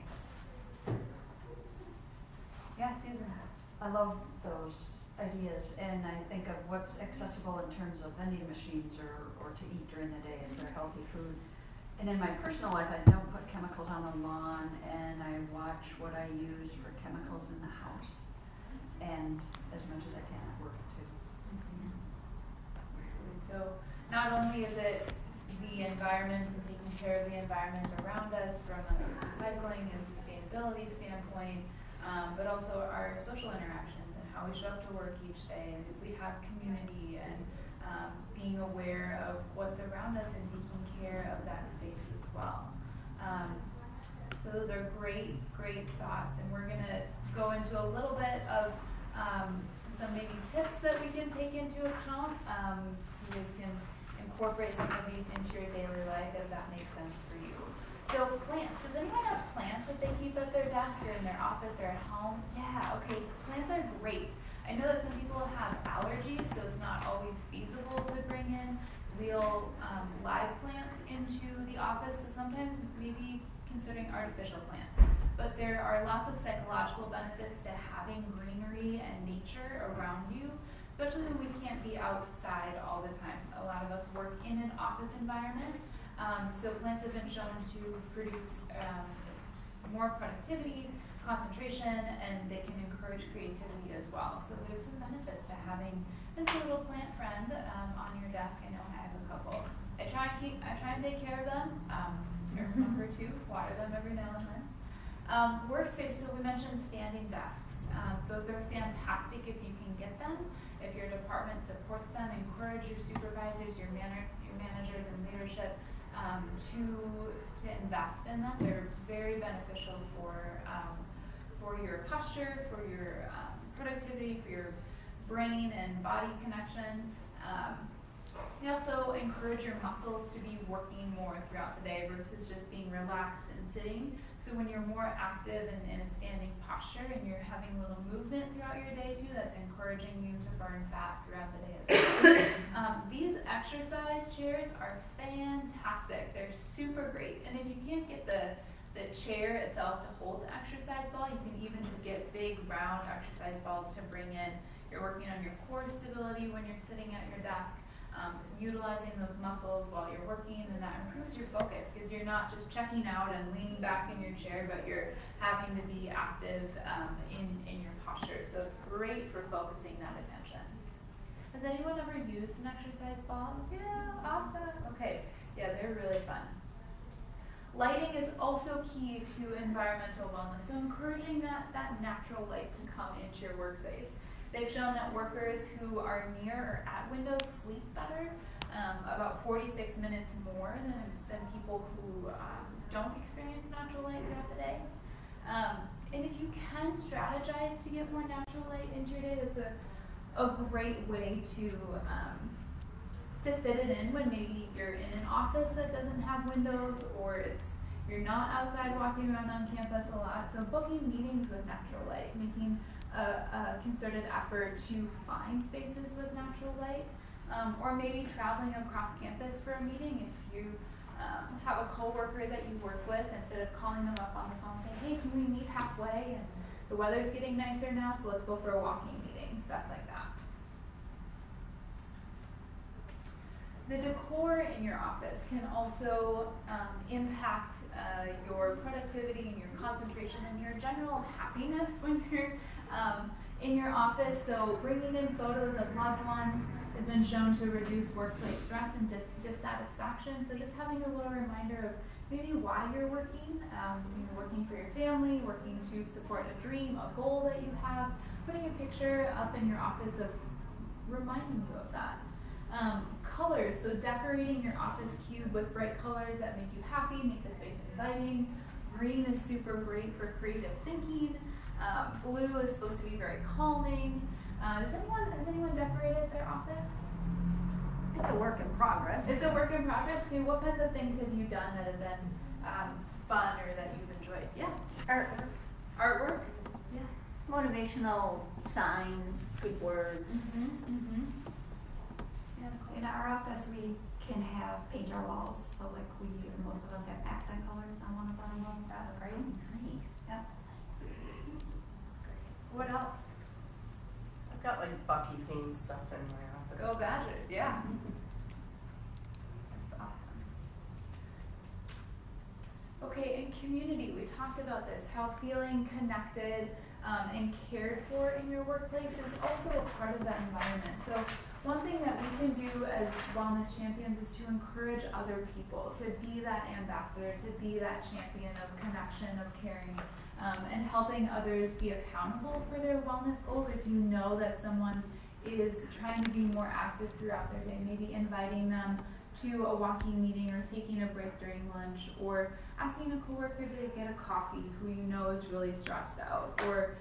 Yeah, Susan. I love those ideas, and I think of what's accessible in terms of vending machines or to eat during the day. Is there healthy food? And in my personal life, I don't put chemicals on the lawn, and I watch what I use for chemicals in the house. And as much as I can at work too. Mm-hmm. So not only is it the environment and taking care of the environment around us from a recycling and sustainability standpoint, but also our social interactions and how we show up to work each day, and if we have community, and being aware of what's around us and taking care of that space as well. So those are great thoughts, and we're going to go into a little bit of some maybe tips that we can take into account. You guys can incorporate some of these into your daily life if that makes sense for you. So plants. Does anyone have plants that they keep at their desk or in their office or at home? Yeah, okay. Plants are great. I know that some people have allergies, so it's not always feasible to bring in real live plants into the office, so sometimes maybe considering artificial plants. But there are lots of psychological benefits to having greenery and nature around you, especially when we can't be outside all the time. A lot of us work in an office environment, so plants have been shown to produce more productivity, concentration, and they can encourage creativity as well. So there's some benefits to having just a little plant friend on your desk. I know I have a couple. I try and take care of them. Remember to water them every now and then. Workspace, so we mentioned standing desks. Those are fantastic if you can get them. If your department supports them, encourage your supervisors, your managers and leadership to invest in them. They're very beneficial for your posture, for your productivity, for your brain and body connection. They also encourage your muscles to be working more throughout the day versus just being relaxed and sitting. So when you're more active and in a standing posture and you're having a little movement throughout your day too, that's encouraging you to burn fat throughout the day as well. These exercise chairs are fantastic. They're super great. And if you can't get the chair itself to hold the exercise ball, you can even just get big round exercise balls to bring in. You're working on your core stability when you're sitting at your desk. Utilizing those muscles while you're working, and that improves your focus because you're not just checking out and leaning back in your chair, but you're having to be active in your posture. So it's great for focusing that attention. Has anyone ever used an exercise ball? Yeah, awesome. Okay, yeah, they're really fun. Lighting is also key to environmental wellness, so encouraging that natural light to come into your workspace. They've shown that workers who are near or at windows sleep better, about 46 minutes more than people who don't experience natural light throughout the day. And if you can strategize to get more natural light into your day, that's a great way to fit it in when maybe you're in an office that doesn't have windows, or you're not outside walking around on campus a lot. So booking meetings with natural light, making a concerted effort to find spaces with natural light, or maybe traveling across campus for a meeting. If you have a coworker that you work with, instead of calling them up on the phone, say, hey, can we meet halfway? And the weather's getting nicer now, so let's go for a walking meeting, stuff like that. The decor in your office can also impact your productivity and your concentration and your general happiness when you're in your office. So bringing in photos of loved ones has been shown to reduce workplace stress and dissatisfaction. So just having a little reminder of maybe why you're working, you're working for your family, working to support a dream, a goal that you have, putting a picture up in your office of reminding you of that. Colors, so decorating your office cube with bright colors that make you happy, make the space inviting. Green is super great for creative thinking. Blue is supposed to be very calming. Has anyone decorated their office? It's a work in progress. It's a work in progress. Okay, what kinds of things have you done that have been fun or that you've enjoyed? Yeah. Artwork. Yeah. Motivational signs, good words. In our office, we can paint our walls. So like most of us have accent colors on one of our walls. That's great. Nice. Yep. What else? I've got like Bucky themed stuff in my office. Go Badgers, yeah. That's awesome. Okay, in community, we talked about this, how feeling connected and cared for in your workplace is also a part of that environment. So one thing that we can do as wellness champions is to encourage other people to be that ambassador, to be that champion of connection, of caring, and helping others be accountable for their wellness goals. If you know that someone is trying to be more active throughout their day, maybe inviting them to a walking meeting or taking a break during lunch, or asking a coworker to get a coffee who you know is really stressed out, or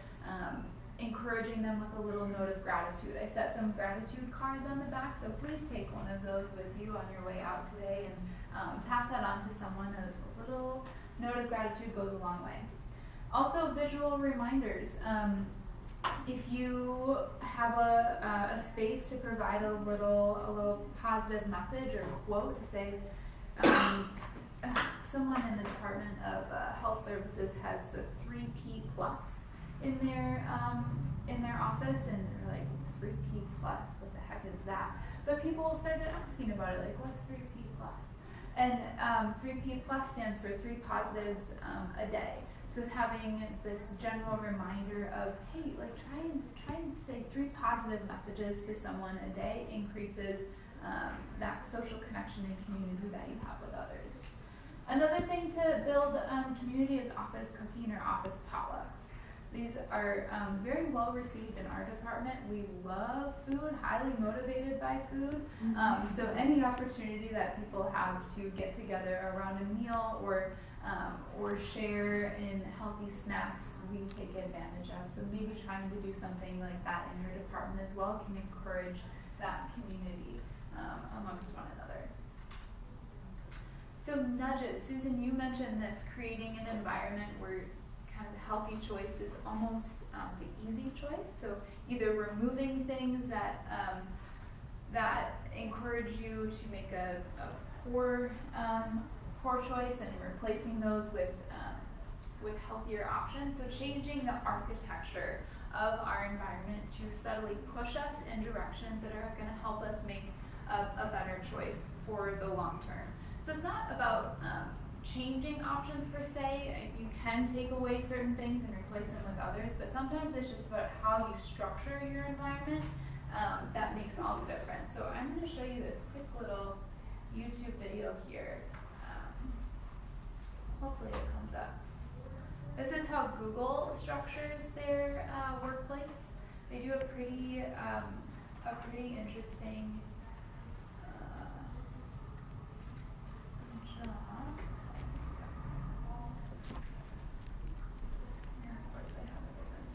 encouraging them with a little note of gratitude. I set some gratitude cards on the back, so please take one of those with you on your way out today and pass that on to someone. A little note of gratitude goes a long way. Also, visual reminders. If you have a space to provide a little positive message or quote, say someone in the Department of Health Services has the 3P plus in their office, and they're like, 3P plus, what the heck is that? But people started asking about it, like, what's 3P plus? And 3P plus stands for 3 positives a day. So having this general reminder of, hey, like try and say 3 positive messages to someone a day increases that social connection and community that you have with others. Another thing to build community is office cooking or office potlucks. These are very well received in our department. We love food, highly motivated by food. So any opportunity that people have to get together around a meal or share in healthy snacks, we take advantage of. So maybe trying to do something like that in your department as well can encourage that community amongst one another. So nudges, Susan, you mentioned this, creating an environment where kind of healthy choice is almost the easy choice. So either removing things that encourage you to make a poor choice and replacing those with healthier options. So changing the architecture of our environment to subtly push us in directions that are going to help us make a better choice for the long term. So it's not about changing options per se. You can take away certain things and replace them with others, but sometimes it's just about how you structure your environment that makes all the difference. So I'm going to show you this quick little YouTube video here. Hopefully it comes up. This is how Google structures their workplace. They do a pretty interesting job. And of course they have a different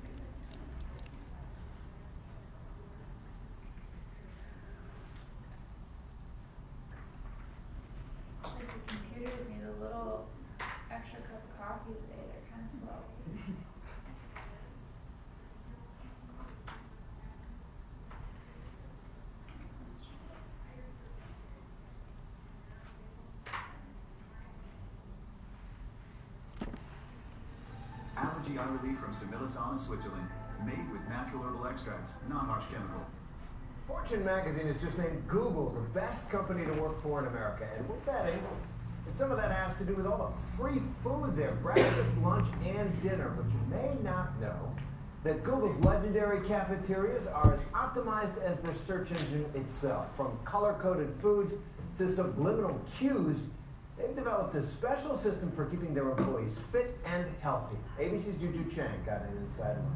like the computers need a little extra cup of coffee today. They're kind of slow. Allergy eye relief from Similisana, Switzerland. Made with natural herbal extracts, not harsh chemical. Fortune magazine has just named Google the best company to work for in America, and we're betting that some of that has to do with all the free food there, breakfast, lunch, and dinner. But you may not know that Google's legendary cafeterias are as optimized as their search engine itself. From color-coded foods to subliminal cues, they've developed a special system for keeping their employees fit and healthy. ABC's Juju Chang got an inside look.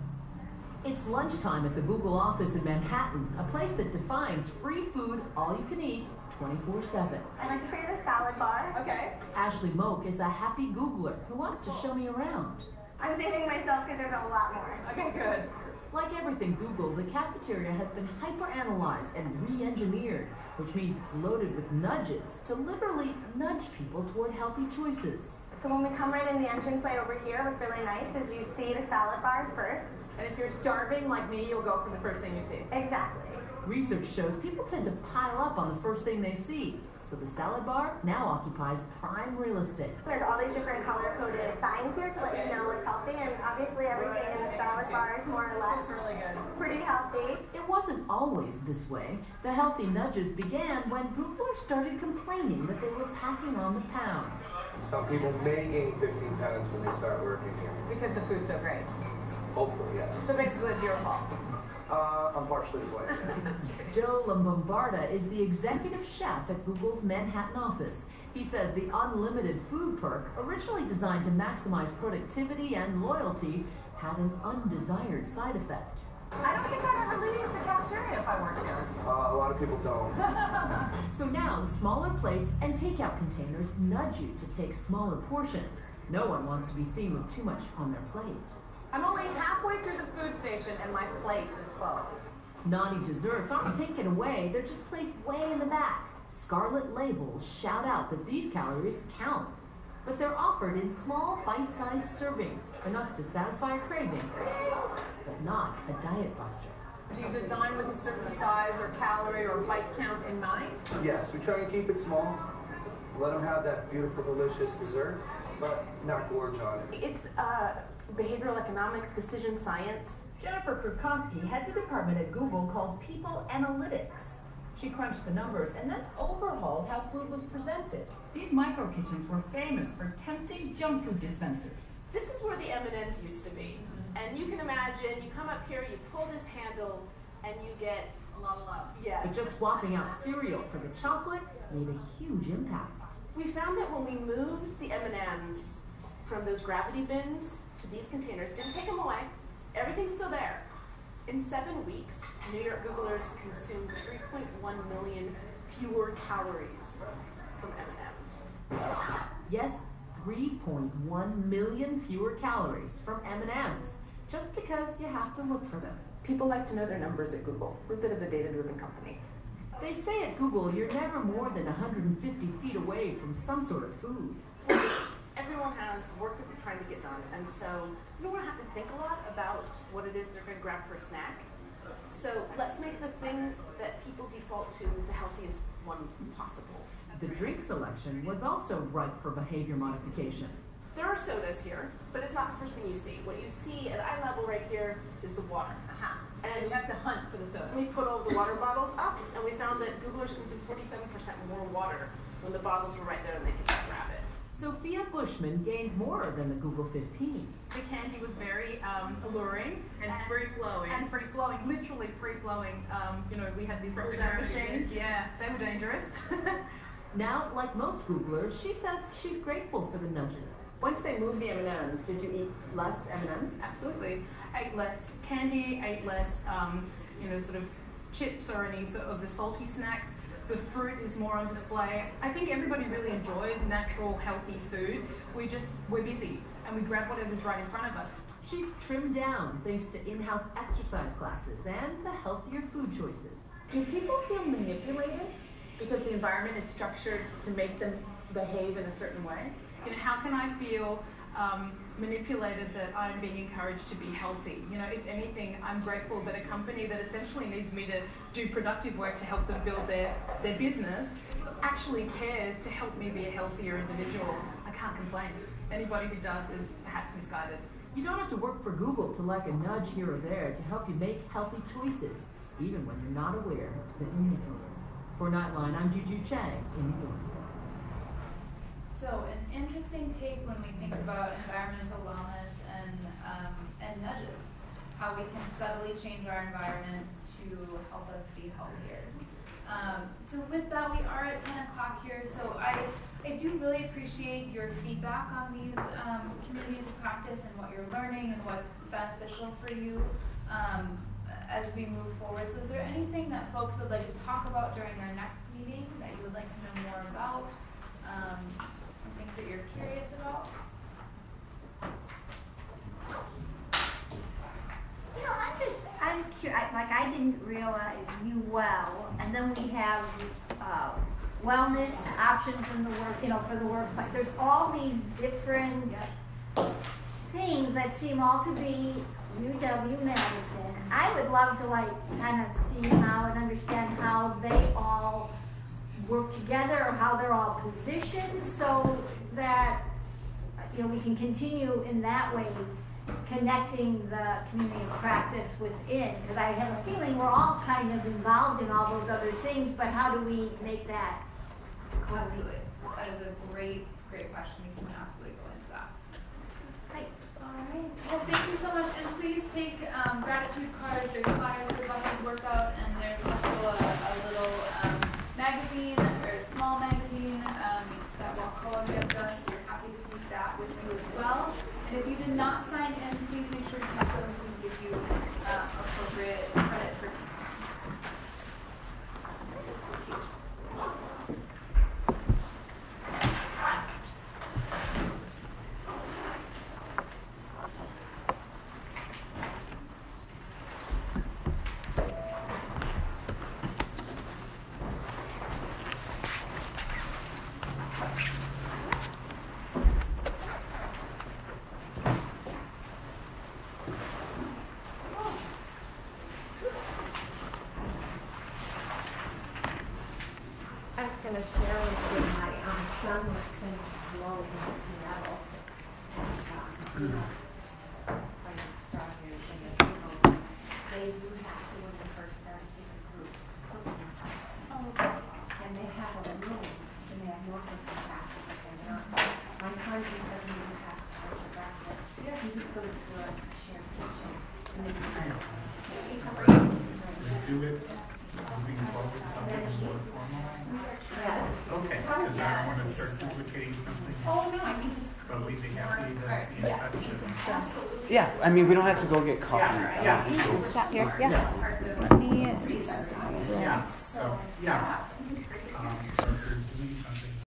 It's lunchtime at the Google office in Manhattan, a place that defines free food, all you can eat, 24/7. I'd like to show you the salad bar. Okay. Ashley Moak is a happy Googler who wants to show me around. I'm saving myself because there's a lot more. Okay, good. Like everything Google, the cafeteria has been hyper-analyzed and re-engineered, which means it's loaded with nudges to literally nudge people toward healthy choices. So when we come right in the entranceway over here, what's really nice is you see the salad bar first. And if you're starving like me, you'll go for the first thing you see. Exactly. Research shows people tend to pile up on the first thing they see, so the salad bar now occupies prime real estate. There's all these different color-coded signs here to let you know what's healthy, and obviously everything in the salad bar is more or less pretty healthy. It wasn't always this way. The healthy nudges began when Googlers started complaining that they were packing on the pounds. Some people may gain 15 pounds when they start working here. Because the food's so great. Hopefully, yes. So basically it's your fault. I'm partially to blame. Joe Lombarda is the executive chef at Google's Manhattan office. He says the unlimited food perk, originally designed to maximize productivity and loyalty, had an undesired side effect. I don't think I'd ever leave the cafeteria if I weren't here. A lot of people don't. So now, smaller plates and takeout containers nudge you to take smaller portions. No one wants to be seen with too much on their plate. I'm only halfway through the food station and my plate is full. Naughty desserts aren't taken away, they're just placed way in the back. Scarlet labels shout out that these calories count. But they're offered in small, bite-sized servings, enough to satisfy a craving, but not a diet buster. Do you design with a certain size or calorie or bite count in mind? Yes, we try and keep it small. Let them have that beautiful, delicious dessert, but not gorge on it. It's behavioral economics, decision science. Jennifer Krukowski heads a department at Google called People Analytics. She crunched the numbers and then overhauled how food was presented. These micro kitchens were famous for tempting junk food dispensers. This is where the M&Ms used to be. And you can imagine, you come up here, you pull this handle, and you get a lot of love. Yes. But just swapping out cereal for the chocolate made a huge impact. We found that when we moved the M&Ms from those gravity bins to these containers, didn't take them away, Everything's still there. In 7 weeks, New York Googlers consumed 3.1 million fewer calories from M&Ms. Yes, 3.1 million fewer calories from M&Ms, just because you have to look for them. People like to know their numbers at Google. We're a bit of a data-driven company. They say at Google you're never more than 150 feet away from some sort of food. Everyone has work that they're trying to get done, and so you don't want to have to think a lot about what it is they're going to grab for a snack. So let's make the thing that people default to the healthiest one possible. The drink selection was also ripe for behavior modification. There are sodas here, but it's not the first thing you see. What you see at eye level right here is the water. And you have to hunt for the soda. We put all the water bottles up, and we found that Googlers consume 47% more water when the bottles were right there and they could just grab it. Sophia Bushman gained more than the Google 15. The candy was very alluring And free-flowing. and free-flowing, literally free-flowing. We had these rubber duck machines. Yeah, they were dangerous. Now, like most Googlers, she says she's grateful for the nudges. Once they moved the M&Ms, did you eat less M&Ms? Absolutely. Ate less candy, ate less, sort of chips or any sort of the salty snacks. The fruit is more on display. I think everybody really enjoys natural, healthy food. We're busy and we grab whatever's right in front of us. She's trimmed down thanks to in-house exercise classes and the healthier food choices. Do people feel manipulated because the environment is structured to make them behave in a certain way? How can I feel manipulated that I'm being encouraged to be healthy? If anything, I'm grateful that a company that essentially needs me to do productive work to help them build their business actually cares to help me be a healthier individual. I can't complain. Anybody who does is perhaps misguided. You don't have to work for Google to like a nudge here or there to help you make healthy choices, even when you're not aware that you're making them. For Nightline, I'm Juju Chang in New York. So an interesting take when we think about environmental wellness and nudges, how we can subtly change our environments to help us be healthier. So with that, we are at 10 o'clock here. So I do really appreciate your feedback on these communities of practice and what you're learning and what's beneficial for you as we move forward. So is there anything that folks would like to talk about during our next meeting that you would like to know more about? Things that you're curious about? I'm curious, I didn't realize you well, and then we have wellness options in the work, for the workplace. There's all these different things that seem all to be UW-Madison. I would love to kind of see how and understand how they all work together or how they're all positioned so that we can continue in that way connecting the community of practice within, because I have a feeling we're all kind of involved in all those other things, but how do we make that cohesive? Absolutely. That is a great question. We can absolutely go into that. Great. All right. Well, thank you so much. And please take gratitude cards. There's flyers for Bucky's workout, and there's also a little magazine, or a small magazine that Wacoa gives us. We're happy to take that with you as well. And if you did not sign in, please make sure to do so so we can give you appropriate credit for going to share with you my son works in Globe in Seattle. And, they do have to, when they first start, take a group cooking class. And they have a room, and they have more cooking classes that they learn. My son just doesn't even have to touch a breakfast. He just goes to a shared kitchen. And they do it moving forward, something more formal? Yes. Okay, because I don't want to start duplicating something. Oh, no, I think it's but we'd be happy to be in touch. Yeah, I mean, we don't have to go get coffee. Just chat here. Yeah. Let me just Yeah. So yeah. So if there's